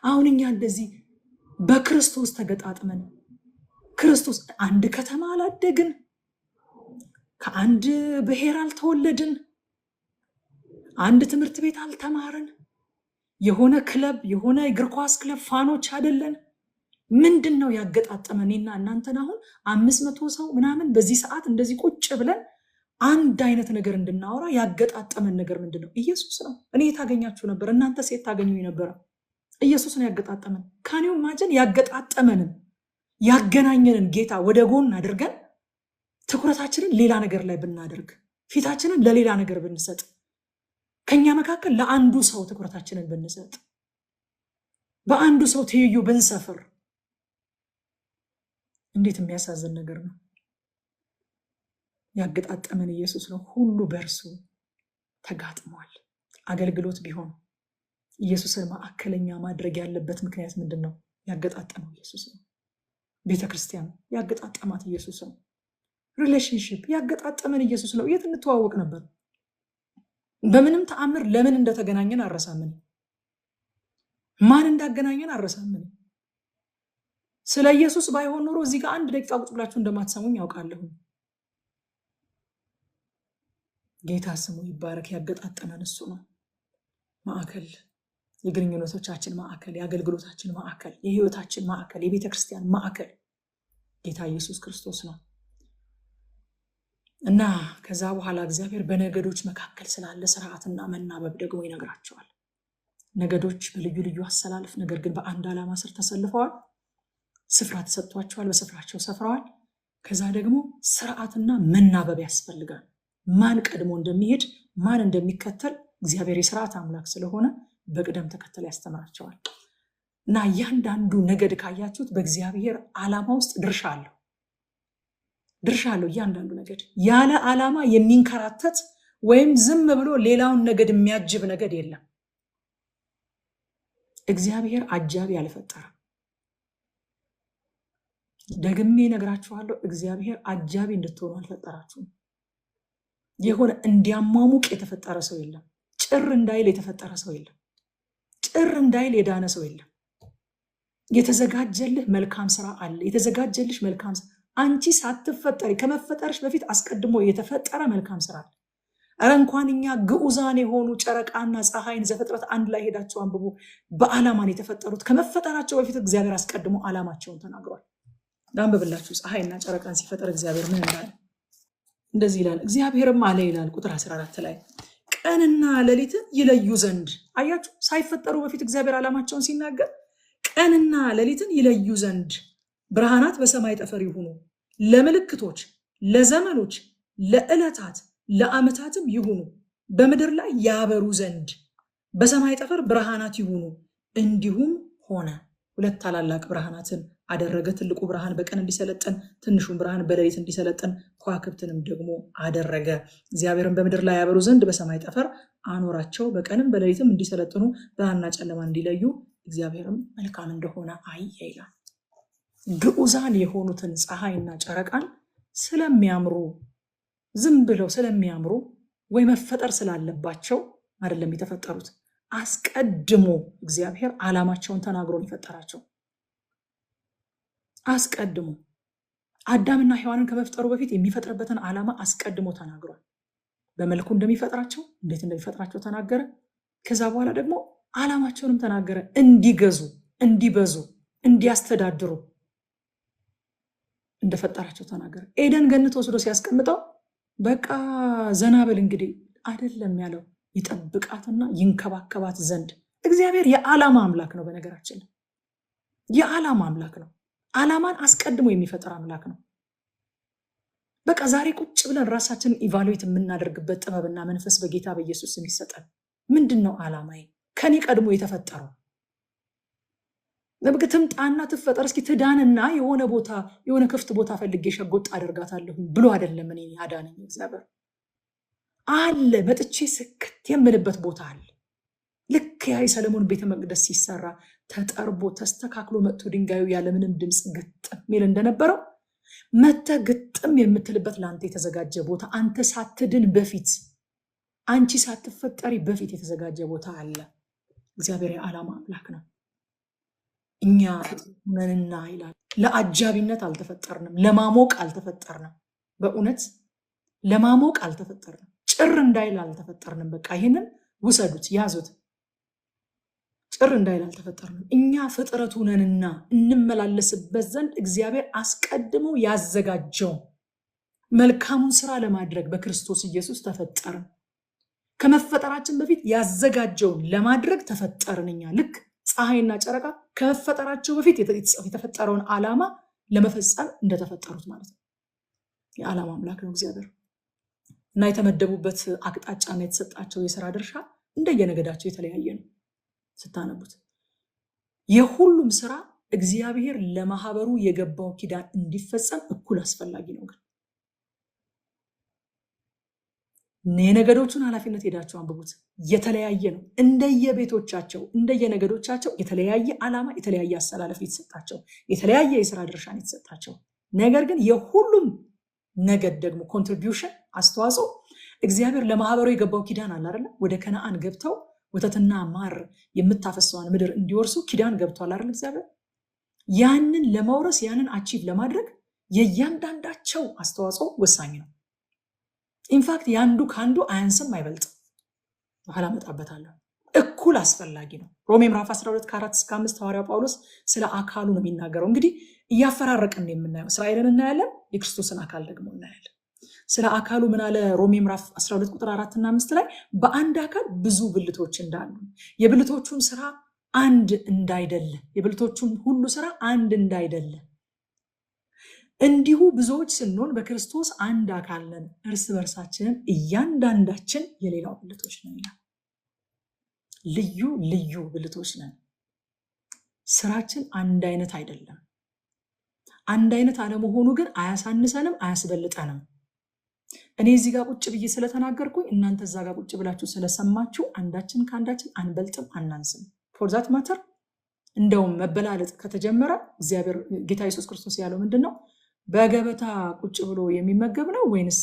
አሁን እኛ እንደዚህ በክርስቶስ ተገጣጥመን ክርስቶስ አንድ ከተማ አላደግን፣ ከአንድ ብሔር አልተወለድን፣ አንድ ትምህርት ቤት አልተማርን፣ የሆነ ክለብ የሆነ እግር ኳስ ክለብ ፋኖች አይደለን። ምንድነው ያገጣጠመን? እኔና እናንተን አሁን 500 ሰው ምናምን በዚህ ሰዓት እንደዚህ ቁጭ ብለን አንድ አይነት ነገር እንድናወራ ያገጣጠመን ነገር ምንድነው? ኢየሱስ ነው። እኔ የታገኛችሁ ነበር? እናንተ ሴት ታገኙኝ ነበር? ኢየሱስ ነው ያገጣጠመን። ካኔው ማጀን ያገጣጠመንን ያገናኘንን ጌታ ወደ ጎን አድርገን ትኩረታችንን ሌላ ነገር ላይ ብናደርግ፣ ፊታችንን ለሌላ ነገር ብንሰጥ፣ ከኛ መካከል ለአንዱ ሰው ትኩረታችንን ብንሰጥ፣ በአንዱ ሰው ትይዩ ብንሰፍር እንዴት የሚያሳዝን ነገር ነው። ያገጣጠመን ኢየሱስ ነው። ሁሉ በእርሱ ተጋጥሟል። አገልግሎት ቢሆን ኢየሱስን ማዕከለኛ ማድረግ ያለበት ምክንያት ምንድን ነው? ያገጣጠመው ኢየሱስ ነው። ቤተክርስቲያን ያገጣጠማት ኢየሱስ ነው። ሪሌሽንሺፕ ያገጣጠመን ኢየሱስ ነው። የት እንተዋወቅ ነበር? በምንም ተአምር ለምን እንደተገናኘን አረሳምን። ማን እንዳገናኘን አረሳምን። ስለ ኢየሱስ ባይሆን ኖሮ እዚህ ጋር አንድ ደቂቃ ቁጭ ብላችሁ እንደማትሰሙኝ ያውቃለሁ። ጌታ ስሙ ይባረክ። ያገጣጠመን እሱ ነው። ማዕከል፣ የግንኙነቶቻችን ማዕከል፣ የአገልግሎታችን ማዕከል፣ የህይወታችን ማዕከል፣ የቤተክርስቲያን ማዕከል ጌታ ኢየሱስ ክርስቶስ ነው። እና ከዛ በኋላ እግዚአብሔር በነገዶች መካከል ስላለ ስርዓትና መናበብ ደግሞ ይነግራቸዋል። ነገዶች በልዩ ልዩ አሰላለፍ ነገር ግን በአንድ ዓላማ ስር ተሰልፈዋል። ስፍራ ተሰጥቷቸዋል፣ በስፍራቸው ሰፍረዋል። ከዛ ደግሞ ስርዓትና መናበብ ያስፈልጋል። ማን ቀድሞ እንደሚሄድ ማን እንደሚከተል እግዚአብሔር የስርዓት አምላክ ስለሆነ በቅደም ተከተል ያስተምራቸዋል። እና እያንዳንዱ ነገድ ካያችሁት በእግዚአብሔር ዓላማ ውስጥ ድርሻ አለው። እያንዳንዱ ነገድ ያለ ዓላማ የሚንከራተት ወይም ዝም ብሎ ሌላውን ነገድ የሚያጅብ ነገድ የለም። እግዚአብሔር አጃቢ አልፈጠረም። ደግሜ ነግራችኋለሁ፣ እግዚአብሔር አጃቢ እንድትሆኑ አልፈጠራችሁም። የሆነ እንዲያሟሙቅ የተፈጠረ ሰው የለም። ጭር እንዳይል የተፈጠረ ሰው የለም። ጭር እንዳይል የዳነ ሰው የለም። የተዘጋጀልህ መልካም ስራ አለ። የተዘጋጀልሽ መልካም ስራ አንቺ ሳትፈጠሪ ከመፈጠርሽ በፊት አስቀድሞ የተፈጠረ መልካም ስራ አለ። እረ እንኳን እኛ ግዑዛን የሆኑ ጨረቃና ፀሐይን ዘፍጥረት 1 ላይ ሄዳቸው አንብቡ። በዓላማን የተፈጠሩት ከመፈጠራቸው በፊት እግዚአብሔር አስቀድሞ ዓላማቸውን ተናግሯል። ላንብብላችሁ። ፀሐይና ጨረቃን ሲፈጠር እግዚአብሔር ምን እንዳለ እንደዚህ ይላል። እግዚአብሔርም አለ ይላል ቁጥር 14 ላይ ቀንና ሌሊትን ይለዩ ዘንድ። አያችሁ፣ ሳይፈጠሩ በፊት እግዚአብሔር ዓላማቸውን ሲናገር ቀንና ሌሊትን ይለዩ ዘንድ ብርሃናት በሰማይ ጠፈር ይሁኑ፣ ለምልክቶች፣ ለዘመኖች፣ ለዕለታት፣ ለዓመታትም ይሁኑ፣ በምድር ላይ ያበሩ ዘንድ በሰማይ ጠፈር ብርሃናት ይሁኑ። እንዲሁም ሆነ። 2 ታላላቅ ብርሃናትን አደረገ። ትልቁ ብርሃን በቀን እንዲሰለጥን፣ ትንሹን ብርሃን በሌሊት እንዲሰለጥን፣ ከዋክብትንም ደግሞ አደረገ። እግዚአብሔርን በምድር ላይ ያበሩ ዘንድ በሰማይ ጠፈር አኖራቸው፣ በቀንም በሌሊትም እንዲሰለጥኑ፣ ብርሃንና ጨለማ እንዲለዩ፣ እግዚአብሔርም መልካም እንደሆነ አየ ይላል። ግዑዛን የሆኑትን ፀሐይና ጨረቃን ስለሚያምሩ፣ ዝም ብለው ስለሚያምሩ ወይ መፈጠር ስላለባቸው አይደለም የተፈጠሩት። አስቀድሞ እግዚአብሔር ዓላማቸውን ተናግሮ የፈጠራቸው። አስቀድሞ አዳምና ሔዋንን ከመፍጠሩ በፊት የሚፈጥርበትን ዓላማ አስቀድሞ ተናግሯል። በመልኩ እንደሚፈጥራቸው፣ እንዴት እንደሚፈጥራቸው ተናገረ። ከዛ በኋላ ደግሞ ዓላማቸውንም ተናገረ። እንዲገዙ፣ እንዲበዙ፣ እንዲያስተዳድሩ እንደፈጠራቸው ተናገረ። ኤደን ገነት ወስዶ ሲያስቀምጠው በቃ ዘናበል እንግዲህ አይደለም ያለው፣ ይጠብቃትና ይንከባከባት ዘንድ። እግዚአብሔር የዓላማ አምላክ ነው። በነገራችን የዓላማ አምላክ ነው። ዓላማን አስቀድሞ የሚፈጥር አምላክ ነው። በቃ ዛሬ ቁጭ ብለን ራሳችንን ኢቫሉዌት የምናደርግበት ጥበብና መንፈስ በጌታ በኢየሱስ ስም ይሰጠን። ምንድን ነው ዓላማዬ? ከኔ ቀድሞ የተፈጠረው ትምጣና ትፈጠር እስኪ ትዳንና የሆነ ቦታ የሆነ ክፍት ቦታ ፈልጌ ሸጎጥ አደርጋታለሁ ብሎ አይደለም እኔ ያዳነኝ እግዚአብሔር አለ። መጥቼ ስክት የምልበት ቦታ አለ። ልክ ያ የሰለሞን ቤተ መቅደስ ሲሰራ ተጠርቦ ተስተካክሎ መጥቶ ድንጋዩ ያለምንም ድምፅ ግጥም ሚል እንደነበረው መተ ግጥም የምትልበት ለአንተ የተዘጋጀ ቦታ፣ አንተ ሳትድን በፊት፣ አንቺ ሳትፈጠሪ በፊት የተዘጋጀ ቦታ አለ። እግዚአብሔር የዓላማ አምላክ ነው። እኛ ነንና ይላል። ለአጃቢነት አልተፈጠርንም፣ ለማሞቅ አልተፈጠርንም። በእውነት ለማሞቅ አልተፈጠርንም፣ ጭር እንዳይል አልተፈጠርንም። በቃ ይህንን ውሰዱት፣ ያዙት። ጭር እንዳይል አልተፈጠርንም። እኛ ፍጥረቱ ነንና እንመላለስበት ዘንድ እግዚአብሔር አስቀድሞ ያዘጋጀው መልካሙን ስራ ለማድረግ በክርስቶስ ኢየሱስ ተፈጠርን። ከመፈጠራችን በፊት ያዘጋጀውን ለማድረግ ተፈጠርን። እኛ ልክ ፀሐይና ጨረቃ ከመፈጠራቸው በፊት የተፈጠረውን ዓላማ ለመፈጸም እንደተፈጠሩት ማለት ነው። የዓላማ አምላክ ነው እግዚአብሔር እና የተመደቡበት አቅጣጫና የተሰጣቸው የሥራ ድርሻ እንደየነገዳቸው የተለያየ ነው። ስታነቡት የሁሉም ስራ እግዚአብሔር ለማህበሩ የገባው ኪዳን እንዲፈጸም እኩል አስፈላጊ ነው። ግን የነገዶቹን ኃላፊነት ሄዳቸው አንብቡት። የተለያየ ነው። እንደየቤቶቻቸው እንደየነገዶቻቸው የተለያየ ዓላማ፣ የተለያየ አሰላለፍ የተሰጣቸው፣ የተለያየ የሥራ ድርሻን የተሰጣቸው፣ ነገር ግን የሁሉም ነገድ ደግሞ ኮንትሪቢዩሽን አስተዋጽኦ እግዚአብሔር ለማህበሩ የገባው ኪዳን አለ አይደል? ወደ ከነዓን ገብተው ወተትና ማር የምታፈሰዋን ምድር እንዲወርሱ ኪዳን ገብቷል አይደል? እግዚአብሔር ያንን ለመውረስ ያንን አቺቭ ለማድረግ የእያንዳንዳቸው አስተዋጽኦ ወሳኝ ነው። ኢንፋክት ያንዱ ካንዱ አያንስም አይበልጥም። በኋላ መጣበታለሁ። እኩል አስፈላጊ ነው። ሮሜ ምዕራፍ 12 ከ4-5 ሐዋርያው ጳውሎስ ስለ አካሉ ነው የሚናገረው። እንግዲህ እያፈራረቅን ነው የምናየው። እስራኤልን እናያለን፣ የክርስቶስን አካል ደግሞ እናያለን። ስለ አካሉ ምን አለ? ሮሜ ምዕራፍ 12 ቁጥር 4 እና 5 ላይ በአንድ አካል ብዙ ብልቶች እንዳሉ የብልቶቹም ስራ አንድ እንዳይደለ የብልቶቹም ሁሉ ስራ አንድ እንዳይደለ እንዲሁ ብዙዎች ስንሆን በክርስቶስ አንድ አካል ነን፣ እርስ በርሳችንም እያንዳንዳችን የሌላው ብልቶች ነን ይላል። ልዩ ልዩ ብልቶች ነን። ስራችን አንድ አይነት አይደለም። አንድ አይነት አለመሆኑ ግን አያሳንሰንም፣ አያስበልጠንም። እኔ እዚህ ጋር ቁጭ ብዬ ስለተናገርኩኝ እናንተ እዛ ጋር ቁጭ ብላችሁ ስለሰማችሁ አንዳችን ከአንዳችን አንበልጥም፣ አናንስም። ፎር ዛት ማተር እንደውም መበላለጥ ከተጀመረ እግዚአብሔር ጌታ ኢየሱስ ክርስቶስ ያለው ምንድን ነው? በገበታ ቁጭ ብሎ የሚመገብ ነው ወይንስ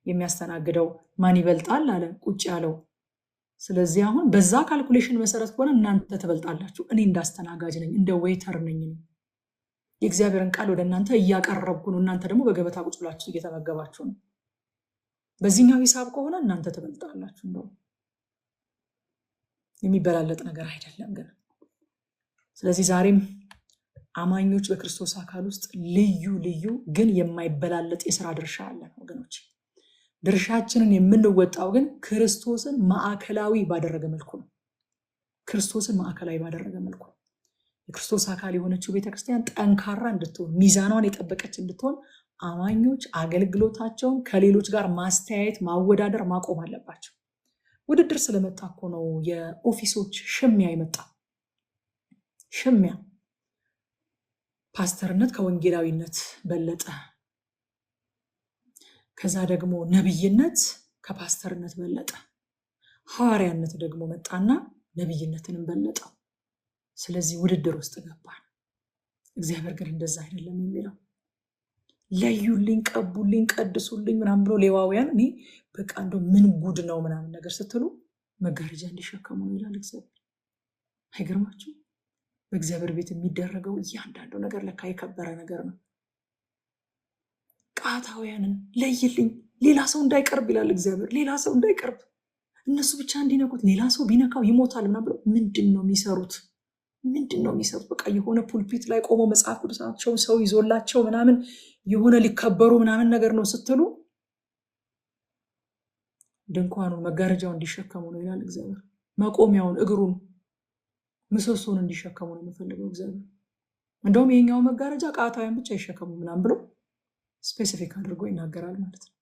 የሚያስተናግደው ማን ይበልጣል አለ ቁጭ ያለው። ስለዚህ አሁን በዛ ካልኩሌሽን መሰረት ከሆነ እናንተ ትበልጣላችሁ። እኔ እንዳስተናጋጅ ነኝ፣ እንደ ዌይተር ነኝ። የእግዚአብሔርን ቃል ወደ እናንተ እያቀረብኩ ነው። እናንተ ደግሞ በገበታ ቁጭ ብላችሁ እየተመገባችሁ ነው። በዚህኛው ሂሳብ ከሆነ እናንተ ትበልጣላችሁ። እንደው የሚበላለጥ ነገር አይደለም ግን። ስለዚህ ዛሬም አማኞች በክርስቶስ አካል ውስጥ ልዩ ልዩ ግን የማይበላለጥ የሥራ ድርሻ አለን ወገኖች። ድርሻችንን የምንወጣው ግን ክርስቶስን ማዕከላዊ ባደረገ መልኩ ነው። ክርስቶስን ማዕከላዊ ባደረገ መልኩ የክርስቶስ አካል የሆነችው ቤተክርስቲያን ጠንካራ እንድትሆን፣ ሚዛኗን የጠበቀች እንድትሆን አማኞች አገልግሎታቸውን ከሌሎች ጋር ማስተያየት፣ ማወዳደር ማቆም አለባቸው። ውድድር ስለመጣ እኮ ነው የኦፊሶች ሽሚያ የመጣ። ሽሚያ ፓስተርነት ከወንጌላዊነት በለጠ። ከዛ ደግሞ ነብይነት ከፓስተርነት በለጠ። ሐዋርያነት ደግሞ መጣና ነብይነትንም በለጠው። ስለዚህ ውድድር ውስጥ ገባን። እግዚአብሔር ግን እንደዛ አይደለም የሚለው። ለዩልኝ፣ ቀቡልኝ፣ ቀድሱልኝ ምናምን ብሎ ሌዋውያን እኔ በቃ እንደው ምን ጉድ ነው ምናምን ነገር ስትሉ መጋረጃ እንዲሸከሙ ነው ይላል እግዚአብሔር። አይገርማችሁ? በእግዚአብሔር ቤት የሚደረገው እያንዳንዱ ነገር ለካ የከበረ ነገር ነው። ቃታውያንን ለይልኝ፣ ሌላ ሰው እንዳይቀርብ ይላል እግዚአብሔር። ሌላ ሰው እንዳይቀርብ፣ እነሱ ብቻ እንዲነኩት፣ ሌላ ሰው ቢነካው ይሞታል ምናምን ብሎ ምንድን ነው የሚሰሩት? በቃ የሆነ ፑልፒት ላይ ቆመው መጽሐፍ ቅዱሳቸውን ሰው ይዞላቸው ምናምን የሆነ ሊከበሩ ምናምን ነገር ነው ስትሉ ድንኳኑን መጋረጃውን እንዲሸከሙ ነው ይላል እግዚአብሔር። መቆሚያውን፣ እግሩን፣ ምሰሶን እንዲሸከሙ ነው የሚፈልገው እግዚአብሔር። እንደውም ይሄኛው መጋረጃ ቃታውያን ብቻ ይሸከሙ ምናምን ብሎ ስፔሲፊክ አድርጎ ይናገራል ማለት ነው።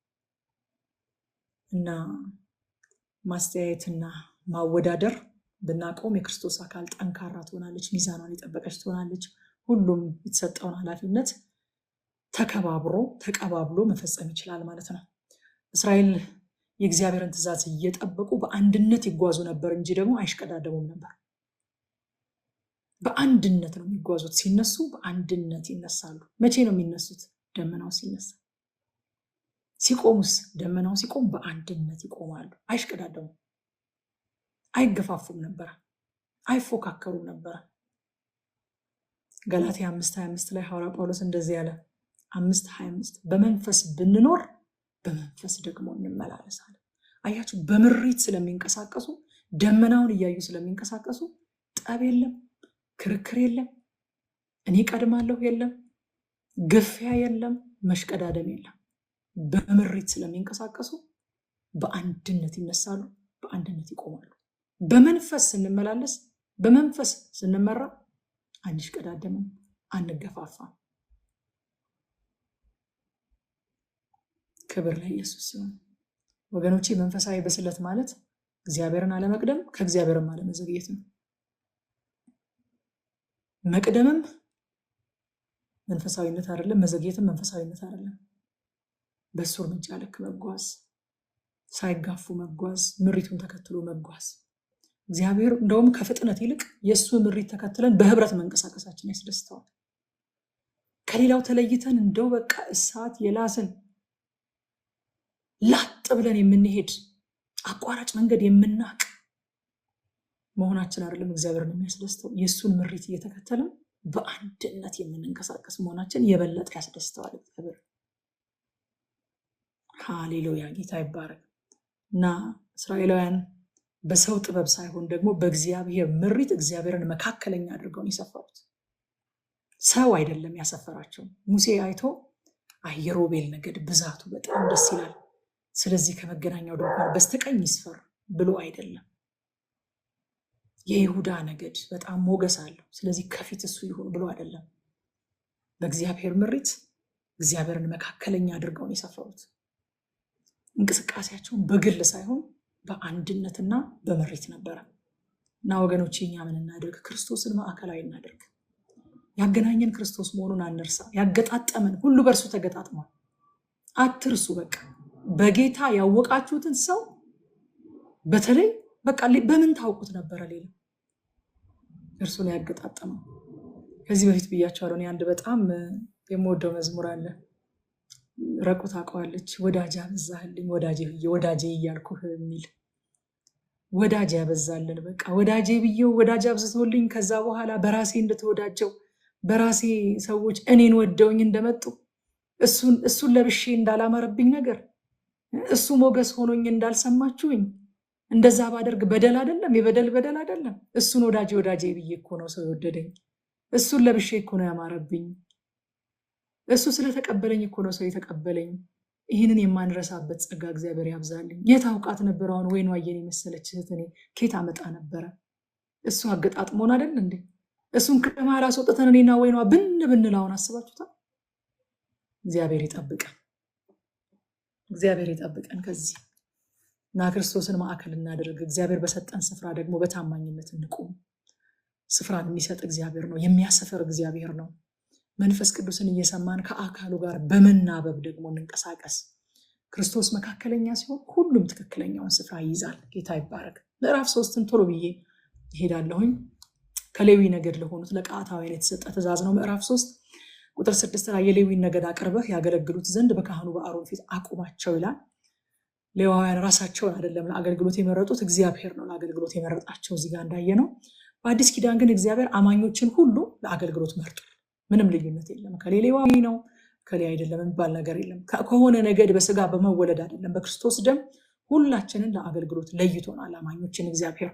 እና ማስተያየትና ማወዳደር ብናቆም የክርስቶስ አካል ጠንካራ ትሆናለች፣ ሚዛኗን የጠበቀች ትሆናለች። ሁሉም የተሰጠውን ኃላፊነት ተከባብሮ ተቀባብሎ መፈጸም ይችላል ማለት ነው። እስራኤል የእግዚአብሔርን ትእዛዝ እየጠበቁ በአንድነት ይጓዙ ነበር እንጂ ደግሞ አይሽቀዳደሙም ነበር። በአንድነት ነው የሚጓዙት። ሲነሱ በአንድነት ይነሳሉ። መቼ ነው የሚነሱት? ደመናው ሲነሳ። ሲቆሙስ? ደመናው ሲቆም በአንድነት ይቆማሉ። አይሽቀዳደሙም፣ አይገፋፉም ነበር፣ አይፎካከሩም ነበር። ገላትያ 5:25 ላይ ሐዋርያ ጳውሎስ እንደዚህ ያለ 5:25 በመንፈስ ብንኖር በመንፈስ ደግሞ እንመላለሳለን። አያችሁ፣ በምሪት ስለሚንቀሳቀሱ፣ ደመናውን እያዩ ስለሚንቀሳቀሱ ጠብ የለም፣ ክርክር የለም፣ እኔ ቀድማለሁ የለም፣ ግፊያ የለም፣ መሽቀዳደም የለም። በምሪት ስለሚንቀሳቀሱ በአንድነት ይነሳሉ፣ በአንድነት ይቆማሉ። በመንፈስ ስንመላለስ፣ በመንፈስ ስንመራ አንሽቀዳደምም፣ አንገፋፋም። ክብር ለኢየሱስ ይሁን። ወገኖቼ መንፈሳዊ ብስለት ማለት እግዚአብሔርን አለመቅደም ከእግዚአብሔርም አለመዘግየት ነው። መቅደምም መንፈሳዊነት አይደለም፣ መዘግየትም መንፈሳዊነት አይደለም። በሱ እርምጃ ልክ መጓዝ፣ ሳይጋፉ መጓዝ፣ ምሪቱን ተከትሎ መጓዝ። እግዚአብሔር እንደውም ከፍጥነት ይልቅ የእሱ ምሪት ተከትለን በህብረት መንቀሳቀሳችን ያስደስተዋል። ከሌላው ተለይተን እንደው በቃ እሳት የላስን ላጥ ብለን የምንሄድ አቋራጭ መንገድ የምናቅ መሆናችን አይደለም እግዚአብሔርን የሚያስደስተው። የእሱን ምሪት እየተከተልን በአንድነት የምንንቀሳቀስ መሆናችን የበለጠ ያስደስተዋል እግዚአብሔር። ሃሌሉያ፣ ጌታ ይባረክ። እና እስራኤላውያን በሰው ጥበብ ሳይሆን ደግሞ በእግዚአብሔር ምሪት እግዚአብሔርን መካከለኛ አድርገው የሰፈሩት። ሰው አይደለም ያሰፈራቸው። ሙሴ አይቶ የሮቤል ነገድ ብዛቱ በጣም ደስ ይላል፣ ስለዚህ ከመገናኛው ድንኳን በስተቀኝ ይስፈር ብሎ አይደለም። የይሁዳ ነገድ በጣም ሞገስ አለው፣ ስለዚህ ከፊት እሱ ይሁን ብሎ አይደለም። በእግዚአብሔር ምሪት እግዚአብሔርን መካከለኛ አድርገው የሰፈሩት። እንቅስቃሴያቸውን በግል ሳይሆን በአንድነትና በምሪት ነበረ። እና ወገኖች እኛ ምን እናድርግ? ክርስቶስን ማዕከላዊ እናድርግ። ያገናኘን ክርስቶስ መሆኑን አንርሳ። ያገጣጠመን ሁሉ በእርሱ ተገጣጥሟል፣ አትርሱ። በቃ በጌታ ያወቃችሁትን ሰው በተለይ በቃ በምን ታውቁት ነበረ? ሌላ እርሱ ላይ ያገጣጠመው። ከዚህ በፊት ብያቸዋለሁ። አንድ በጣም የምወደው መዝሙር አለ፣ ረቁ ታውቀዋለች። ወዳጅ ያበዛህልኝ ወዳጄ እያልኩህ የሚል ወዳጅ ያበዛልን። በቃ ወዳጄ ብዬው ወዳጅ አብዝቶልኝ ከዛ በኋላ በራሴ እንደተወዳጀው በራሴ ሰዎች እኔን ወደውኝ እንደመጡ እሱን ለብሼ እንዳላመረብኝ ነገር እሱ ሞገስ ሆኖኝ እንዳልሰማችሁኝ እንደዛ ባደርግ በደል አይደለም፣ የበደል በደል አይደለም። እሱን ወዳጄ ብዬ እኮ ነው ሰው የወደደኝ። እሱን ለብሼ እኮ ነው ያማረብኝ። እሱ ስለተቀበለኝ እኮ ነው ሰው የተቀበለኝ። ይህንን የማንረሳበት ጸጋ እግዚአብሔር ያብዛልኝ። የታውቃት ነበር አሁን ወይኗ አየን የመሰለች እህት እኔ ኬት አመጣ ነበረ? እሱ አገጣጥሞን አይደል እንዴ? እሱን ከመሃል አስወጥተን እኔና ወይኗ ብንል አሁን አስባችሁታል? እግዚአብሔር ይጠብቀን፣ እግዚአብሔር ይጠብቀን ከዚህ እና ክርስቶስን ማዕከል እናድርግ። እግዚአብሔር በሰጠን ስፍራ ደግሞ በታማኝነት እንቁም። ስፍራን የሚሰጥ እግዚአብሔር ነው፣ የሚያሰፈር እግዚአብሔር ነው። መንፈስ ቅዱስን እየሰማን ከአካሉ ጋር በመናበብ ደግሞ እንንቀሳቀስ። ክርስቶስ መካከለኛ ሲሆን ሁሉም ትክክለኛውን ስፍራ ይይዛል። ጌታ ይባረክ። ምዕራፍ 3ን ቶሎ ብዬ ይሄዳለሁኝ። ከሌዊ ነገድ ለሆኑት ለቀዓታውያን የተሰጠ ትእዛዝ ነው። ምዕራፍ 3 ቁጥር 6 ላይ የሌዊን ነገድ አቅርበህ ያገለግሉት ዘንድ በካህኑ በአሮን ፊት አቁማቸው ይላል። ሌዋውያን ራሳቸውን አይደለም ለአገልግሎት የመረጡት፣ እግዚአብሔር ነው ለአገልግሎት የመረጣቸው። እዚህ ጋር እንዳየ ነው። በአዲስ ኪዳን ግን እግዚአብሔር አማኞችን ሁሉ ለአገልግሎት መርጧል። ምንም ልዩነት የለም። ከሌ ሌዋዊ ነው ከሌ አይደለም የሚባል ነገር የለም። ከሆነ ነገድ በስጋ በመወለድ አይደለም፣ በክርስቶስ ደም ሁላችንን ለአገልግሎት ለይቶናል አማኞችን እግዚአብሔር።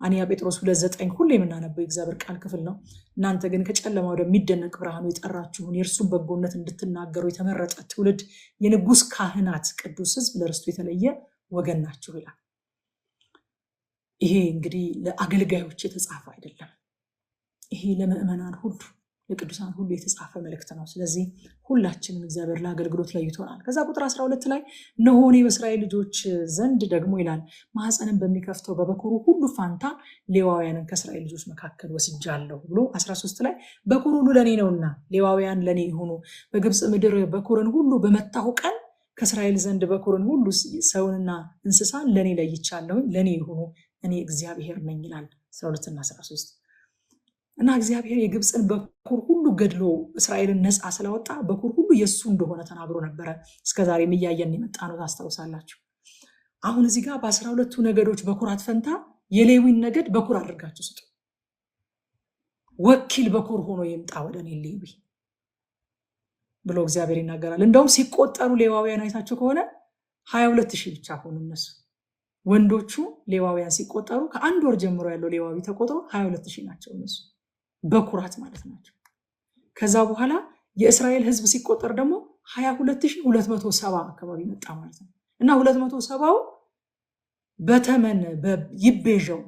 አንያ ጴጥሮስ 2:9 ሁሌ የምናነበው የእግዚአብሔር ቃል ክፍል ነው። እናንተ ግን ከጨለማ ወደሚደነቅ ብርሃኑ የጠራችሁን የእርሱን በጎነት እንድትናገሩ የተመረጠ ትውልድ፣ የንጉሥ ካህናት፣ ቅዱስ ሕዝብ፣ ለርስቱ የተለየ ወገን ናችሁ ይላል። ይሄ እንግዲህ ለአገልጋዮች የተጻፈ አይደለም። ይሄ ለምዕመናን ሁሉ ለቅዱሳን ሁሉ የተጻፈ መልእክት ነው። ስለዚህ ሁላችንም እግዚአብሔር ለአገልግሎት ለይቶናል። ከዛ ቁጥር 12 ላይ እነሆ እኔ በእስራኤል ልጆች ዘንድ ደግሞ ይላል ማኅፀንን በሚከፍተው በበኩሩ ሁሉ ፋንታ ሌዋውያንን ከእስራኤል ልጆች መካከል ወስጃለሁ ብሎ 13 ላይ በኩር ሁሉ ለእኔ ነውና ሌዋውያን ለእኔ ይሁኑ። በግብፅ ምድር በኩርን ሁሉ በመታሁ ቀን ከእስራኤል ዘንድ በኩርን ሁሉ ሰውንና እንስሳን ለእኔ ለይቻለሁኝ፣ ለእኔ ይሁኑ፣ እኔ እግዚአብሔር ነኝ ይላል 12 እና 13። እና እግዚአብሔር የግብፅን በኩር ሁሉ ገድሎ እስራኤልን ነፃ ስላወጣ በኩር ሁሉ የእሱ እንደሆነ ተናግሮ ነበረ። እስከዛሬ እያየን የመጣ ነው፣ ታስታውሳላችሁ። አሁን እዚህ ጋር በ12ቱ ነገዶች በኩራት ፈንታ የሌዊን ነገድ በኩር አድርጋችሁ ስጡ። ወኪል በኩር ሆኖ ይምጣ ወደ እኔ ሌዊ ብሎ እግዚአብሔር ይናገራል። እንደውም ሲቆጠሩ ሌዋውያን አይታችሁ ከሆነ 22,000 ብቻ ሆኑ እነሱ። ወንዶቹ ሌዋውያን ሲቆጠሩ ከአንድ ወር ጀምሮ ያለው ሌዋዊ ተቆጥሮ 22,000 ናቸው እነሱ በኩራት ማለት ናቸው። ከዛ በኋላ የእስራኤል ሕዝብ ሲቆጠር ደግሞ 22,270 አካባቢ መጣ ማለት ነው። እና 270ው በተመን ይቤዠው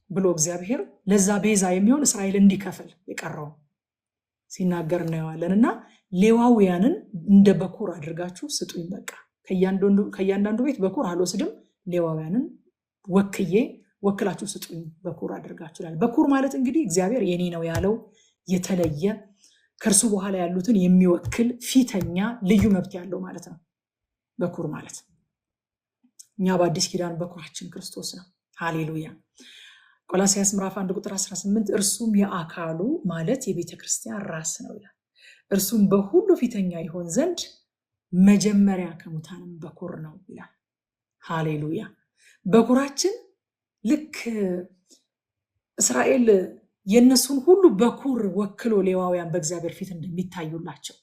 ብሎ እግዚአብሔር ለዛ ቤዛ የሚሆን እስራኤል እንዲከፍል የቀረው ሲናገር እናየዋለን። እና ሌዋውያንን እንደ በኩር አድርጋችሁ ስጡኝ፣ በቃ ከእያንዳንዱ ቤት በኩር አልወስድም፣ ሌዋውያንን ወክላችሁ ስጡኝ በኩር አድርጋችሁ ይላል። በኩር ማለት እንግዲህ እግዚአብሔር የኔ ነው ያለው የተለየ ከእርሱ በኋላ ያሉትን የሚወክል ፊተኛ ልዩ መብት ያለው ማለት ነው በኩር ማለት። እኛ በአዲስ ኪዳን በኩራችን ክርስቶስ ነው። ሃሌሉያ። ቆላስይስ ምዕራፍ 1 ቁጥር 18 እርሱም የአካሉ ማለት የቤተ ክርስቲያን ራስ ነው ይላል። እርሱም በሁሉ ፊተኛ ይሆን ዘንድ መጀመሪያ ከሙታንም በኩር ነው ይላል። ሃሌሉያ። በኩራችን ልክ እስራኤል የነሱን ሁሉ በኩር ወክሎ ሌዋውያን በእግዚአብሔር ፊት እንደሚታዩላቸው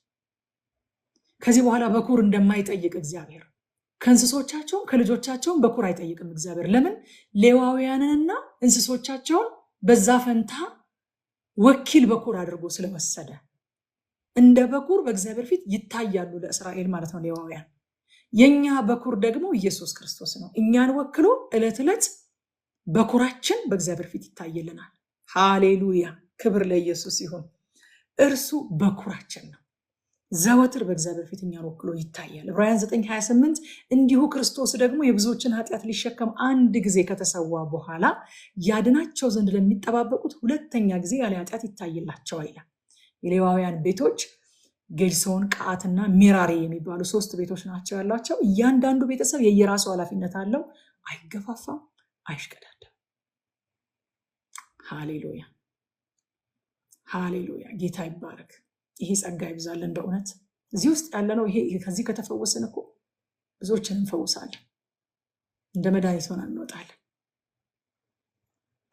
ከዚህ በኋላ በኩር እንደማይጠይቅ እግዚአብሔር ከእንስሶቻቸውም ከልጆቻቸውም በኩር አይጠይቅም እግዚአብሔር። ለምን? ሌዋውያንንና እንስሶቻቸውን በዛ ፈንታ ወኪል በኩር አድርጎ ስለወሰደ እንደ በኩር በእግዚአብሔር ፊት ይታያሉ ለእስራኤል ማለት ነው ሌዋውያን። የኛ በኩር ደግሞ ኢየሱስ ክርስቶስ ነው። እኛን ወክሎ ዕለት ዕለት በኩራችን በእግዚአብሔር ፊት ይታይልናል። ሃሌሉያ። ክብር ለኢየሱስ ይሁን። እርሱ በኩራችን ነው። ዘወትር በእግዚአብሔር ፊት እኛን ወክሎ ይታያል። ዕብራውያን 9:28 እንዲሁ ክርስቶስ ደግሞ የብዙዎችን ኃጢአት ሊሸከም አንድ ጊዜ ከተሰዋ በኋላ ያድናቸው ዘንድ ለሚጠባበቁት ሁለተኛ ጊዜ ያለ ኃጢአት ይታይላቸዋል ይላል። የሌዋውያን ቤቶች ጌድሶን፣ ቀዓትና ሜራሪ የሚባሉ 3 ቤቶች ናቸው ያላቸው። እያንዳንዱ ቤተሰብ የየራሱ ኃላፊነት አለው። አይገፋፋም፣ አይሽቀዳደም። ሃሌሉያ ሃሌሉያ። ጌታ ይባረክ። ይሄ ጸጋ ይብዛልን። በእውነት እዚህ ውስጥ ያለነው ይሄ ከዚህ ከተፈወስን እኮ ብዙዎችን እንፈውሳለን። እንደ መድኃኒት ሆነን እንወጣለን።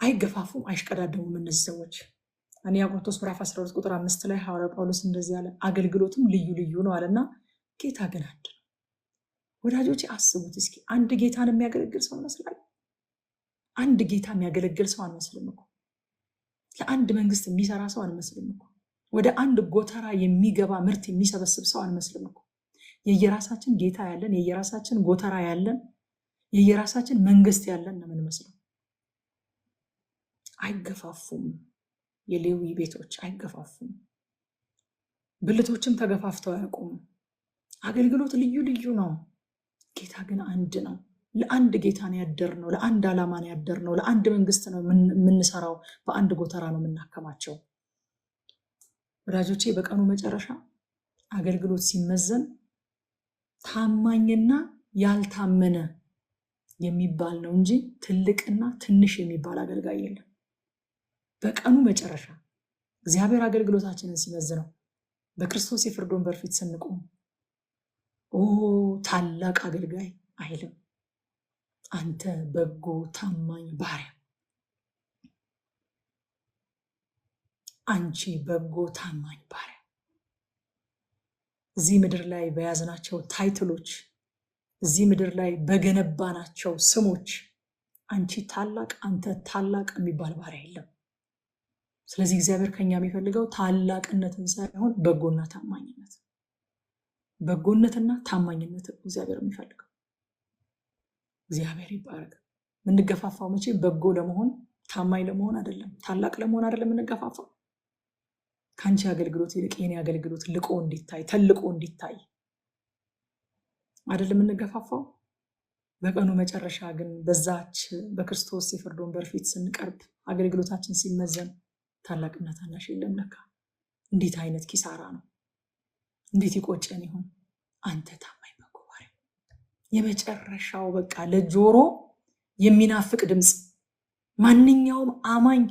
አይገፋፉም፣ አይሽቀዳደሙም እነዚህ ሰዎች። አንደኛ ቆሮንቶስ ምዕራፍ 12 ቁጥር 5 ላይ ሐዋርያው ጳውሎስ እንደዚህ አለ፣ አገልግሎትም ልዩ ልዩ ነው አለና ጌታ ግን አንድ ነው። ወዳጆቼ አስቡት እስኪ፣ አንድ ጌታን የሚያገለግል ሰው ይመስላል? አንድ ጌታ የሚያገለግል ሰው አንመስልም እኮ። ለአንድ መንግስት የሚሰራ ሰው አንመስልም እኮ። ወደ አንድ ጎተራ የሚገባ ምርት የሚሰበስብ ሰው አንመስልም እኮ። የየራሳችን ጌታ ያለን፣ የየራሳችን ጎተራ ያለን፣ የየራሳችን መንግስት ያለን ነው የምንመስለው። አይገፋፉም። የሌዊ ቤቶች አይገፋፉም። ብልቶችም ተገፋፍተው አያውቁም። አገልግሎት ልዩ ልዩ ነው። ጌታ ግን አንድ ነው። ለአንድ ጌታ ነው ያደርነው፣ ለአንድ ዓላማ ነው ያደርነው፣ ለአንድ መንግስት ነው የምንሰራው፣ በአንድ ጎተራ ነው የምናከማቸው። ወዳጆቼ በቀኑ መጨረሻ አገልግሎት ሲመዘን ታማኝና ያልታመነ የሚባል ነው እንጂ ትልቅና ትንሽ የሚባል አገልጋይ የለም። በቀኑ መጨረሻ እግዚአብሔር አገልግሎታችንን ሲመዝነው በክርስቶስ የፍርድ ወንበር ፊት ስንቆም ኦ ታላቅ አገልጋይ አይልም፣ አንተ በጎ ታማኝ ባሪያ፣ አንቺ በጎ ታማኝ ባሪያ። እዚህ ምድር ላይ በያዝናቸው ታይትሎች፣ እዚህ ምድር ላይ በገነባናቸው ስሞች አንቺ ታላቅ፣ አንተ ታላቅ የሚባል ባሪያ የለም። ስለዚህ እግዚአብሔር ከኛ የሚፈልገው ታላቅነትን ሳይሆን በጎና ታማኝነት፣ በጎነትና ታማኝነት እግዚአብሔር የሚፈልገው። እግዚአብሔር ይባረክ። የምንገፋፋው መቼ በጎ ለመሆን ታማኝ ለመሆን አይደለም፣ ታላቅ ለመሆን አይደለም የምንገፋፋው። ከአንቺ አገልግሎት ይልቅ የኔ አገልግሎት ልቆ እንዲታይ፣ ተልቆ እንዲታይ አይደለም የምንገፋፋው። በቀኑ መጨረሻ ግን በዛች በክርስቶስ የፍርድ ወንበር ፊት ስንቀርብ አገልግሎታችን ሲመዘን ታላቅና ታናሽ የለም ለካ። እንዴት አይነት ኪሳራ ነው! እንዴት ይቆጨን ይሆን? አንተ ታማኝ በጎ ባሪያ። የመጨረሻው በቃ ለጆሮ የሚናፍቅ ድምፅ፣ ማንኛውም አማኝ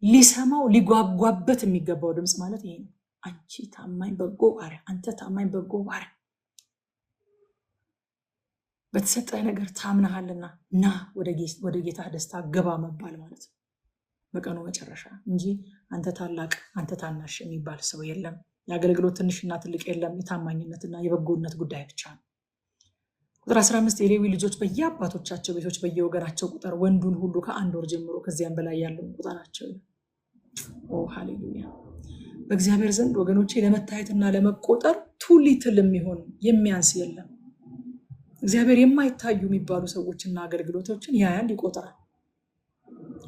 ሊሰማው ሊጓጓበት የሚገባው ድምፅ ማለት ይሄ ነው። አንቺ ታማኝ በጎ ባሪያ፣ አንተ ታማኝ በጎ ባሪያ፣ በተሰጠህ ነገር ታምናሃልና ና ወደ ጌታ ደስታ ገባ መባል ማለት ነው በቀኑ መጨረሻ እንጂ አንተ ታላቅ አንተ ታናሽ የሚባል ሰው የለም። የአገልግሎት ትንሽና ትልቅ የለም። የታማኝነትና የበጎነት ጉዳይ ብቻ ነው። ቁጥር 15 የሌዊ ልጆች በየአባቶቻቸው ቤቶች በየወገናቸው ቁጥር ወንዱን ሁሉ ከ1 ወር ጀምሮ ከዚያም በላይ ያለውን ቁጥራቸው። ኦ ሃሌሉያ! በእግዚአብሔር ዘንድ ወገኖቼ ለመታየትና ለመቆጠር ቱሊትል የሚሆን የሚያንስ የለም። እግዚአብሔር የማይታዩ የሚባሉ ሰዎችና አገልግሎቶችን ያያል፣ ይቆጥራል።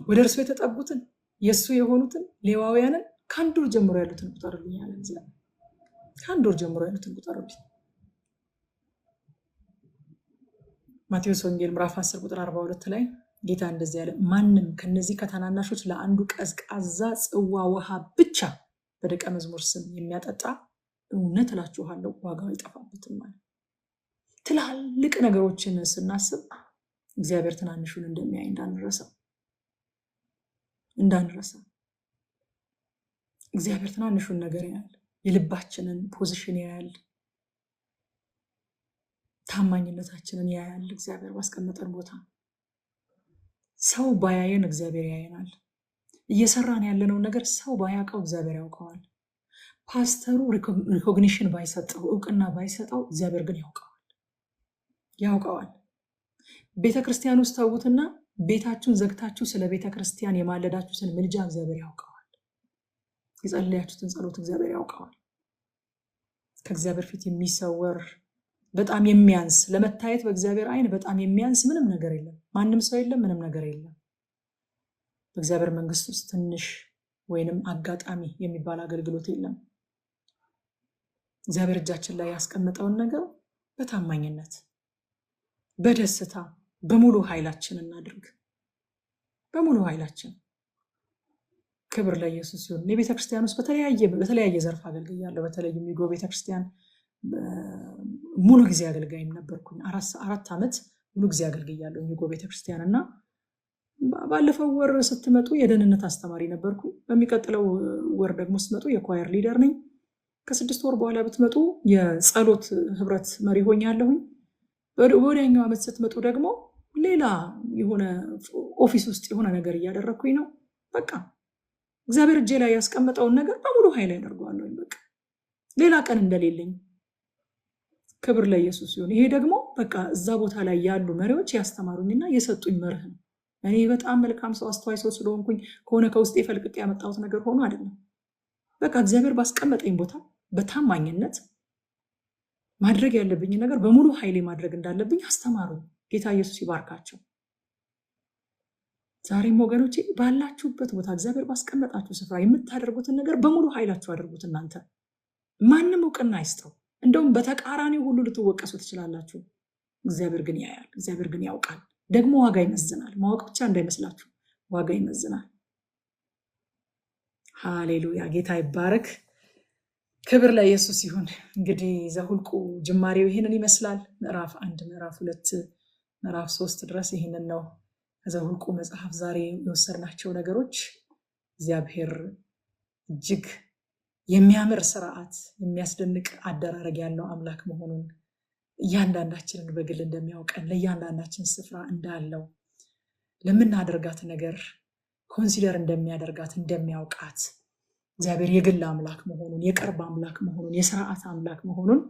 ወደ እርሱ የተጠጉትን የእሱ የሆኑትን ሌዋውያንን ከ1 ወር ጀምሮ ያሉትን ቁጠሩልኝ አለ እግዚአብሔር። ከ1 ወር ጀምሮ ያሉትን ቁጠሩልኝ። ማቴዎስ ወንጌል ምዕራፍ 10 ቁጥር 42 ላይ ጌታ እንደዚህ ያለ፣ ማንም ከነዚህ ከታናናሾች ለአንዱ ቀዝቃዛ ጽዋ ውሃ ብቻ በደቀ መዝሙር ስም የሚያጠጣ እውነት እላችኋለሁ ዋጋው አይጠፋበትም ማለት። ትላልቅ ነገሮችን ስናስብ እግዚአብሔር ትናንሹን እንደሚያይ እንዳንረሳ። እግዚአብሔር ትናንሹን ነገር ያያል፣ የልባችንን ፖዚሽን ያያል፣ ታማኝነታችንን ያያል። እግዚአብሔር ባስቀመጠን ቦታ ሰው ባያየን እግዚአብሔር ያየናል። እየሰራን ያለነውን ነገር ሰው ባያውቀው እግዚአብሔር ያውቀዋል። ፓስተሩ ሪኮግኒሽን ባይሰጠው፣ እውቅና ባይሰጠው እግዚአብሔር ግን ያውቀዋል። ቤተክርስቲያን ውስጥ ተውትና ቤታችሁን ዘግታችሁ ስለ ቤተክርስቲያን የማለዳችሁትን ምልጃ እግዚአብሔር ያውቀዋል። የጸለያችሁትን ጸሎት እግዚአብሔር ያውቀዋል። ከእግዚአብሔር ፊት የሚሰወር በጣም የሚያንስ ለመታየት በእግዚአብሔር ዓይን በጣም የሚያንስ ምንም ነገር የለም። ማንም ሰው የለም፣ ምንም ነገር የለም። በእግዚአብሔር መንግስት ውስጥ ትንሽ ወይንም አጋጣሚ የሚባል አገልግሎት የለም። እግዚአብሔር እጃችን ላይ ያስቀመጠውን ነገር በታማኝነት በደስታ በሙሉ ኃይላችን እናድርግ። በሙሉ ኃይላችን። ክብር ለኢየሱስ ይሁን። የቤተክርስቲያን ውስጥ በተለያየ ዘርፍ አገልግያለሁ። በተለይ የሚጎ ቤተክርስቲያን ሙሉ ጊዜ አገልጋይም ነበርኩኝ። 4 ዓመት ሙሉ ጊዜ አገልግያለሁ የሚጎ ቤተክርስቲያን እና ባለፈው ወር ስትመጡ የደህንነት አስተማሪ ነበርኩኝ። በሚቀጥለው ወር ደግሞ ስትመጡ የኳየር ሊደር ነኝ። ከ6 ወር በኋላ ብትመጡ የጸሎት ህብረት መሪ ሆኛለሁኝ። ወዲያኛው ዓመት ስትመጡ ደግሞ ሌላ የሆነ ኦፊስ ውስጥ የሆነ ነገር እያደረግኩኝ ነው። በቃ እግዚአብሔር እጄ ላይ ያስቀመጠውን ነገር በሙሉ ኃይል ያደርገዋለሁ። በቃ ሌላ ቀን እንደሌለኝ። ክብር ለኢየሱስ ይሁን። ይሄ ደግሞ በቃ እዛ ቦታ ላይ ያሉ መሪዎች ያስተማሩኝና የሰጡኝ መርህ ነው። እኔ በጣም መልካም ሰው አስተዋይ ሰው ስለሆንኩኝ ከሆነ ከውስጤ ፈልቅቄ ያመጣሁት ነገር ሆኖ አይደለም። በቃ እግዚአብሔር ባስቀመጠኝ ቦታ በታማኝነት ማድረግ ያለብኝ ነገር በሙሉ ኃይሌ ማድረግ እንዳለብኝ አስተማሩኝ። ጌታ ኢየሱስ ይባርካቸው። ዛሬም ወገኖቼ ባላችሁበት ቦታ እግዚአብሔር ባስቀመጣችሁ ስፍራ የምታደርጉትን ነገር በሙሉ ኃይላችሁ አድርጉት። እናንተ ማንም እውቅና አይስጠው። እንደውም በተቃራኒው ሁሉ ልትወቀሱ ትችላላችሁ። እግዚአብሔር ግን ያያል፣ እግዚአብሔር ግን ያውቃል። ደግሞ ዋጋ ይመዝናል። ማወቅ ብቻ እንዳይመስላችሁ፣ ዋጋ ይመዝናል። ሃሌሉያ! ጌታ ይባረክ። ክብር ለኢየሱስ ይሁን። እንግዲህ ዘሁልቁ ጅማሬው ይህንን ይመስላል። ምዕራፍ 1፣ ምዕራፍ 2፣ ምዕራፍ 3 ድረስ ይህንን ነው ከዘሁልቁ መጽሐፍ ዛሬ የወሰድናቸው ነገሮች። እግዚአብሔር እጅግ የሚያምር ስርዓት፣ የሚያስደንቅ አደራረግ ያለው አምላክ መሆኑን እያንዳንዳችንን በግል እንደሚያውቀን፣ ለእያንዳንዳችን ስፍራ እንዳለው፣ ለምናደርጋት ነገር ኮንሲደር እንደሚያደርጋት እንደሚያውቃት፣ እግዚአብሔር የግል አምላክ መሆኑን፣ የቅርብ አምላክ መሆኑን፣ የስርዓት አምላክ መሆኑን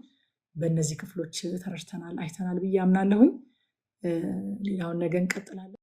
በእነዚህ ክፍሎች ተረድተናል፣ አይተናል ብዬ አምናለሁኝ። ሌላውን ነገ እንቀጥላለን።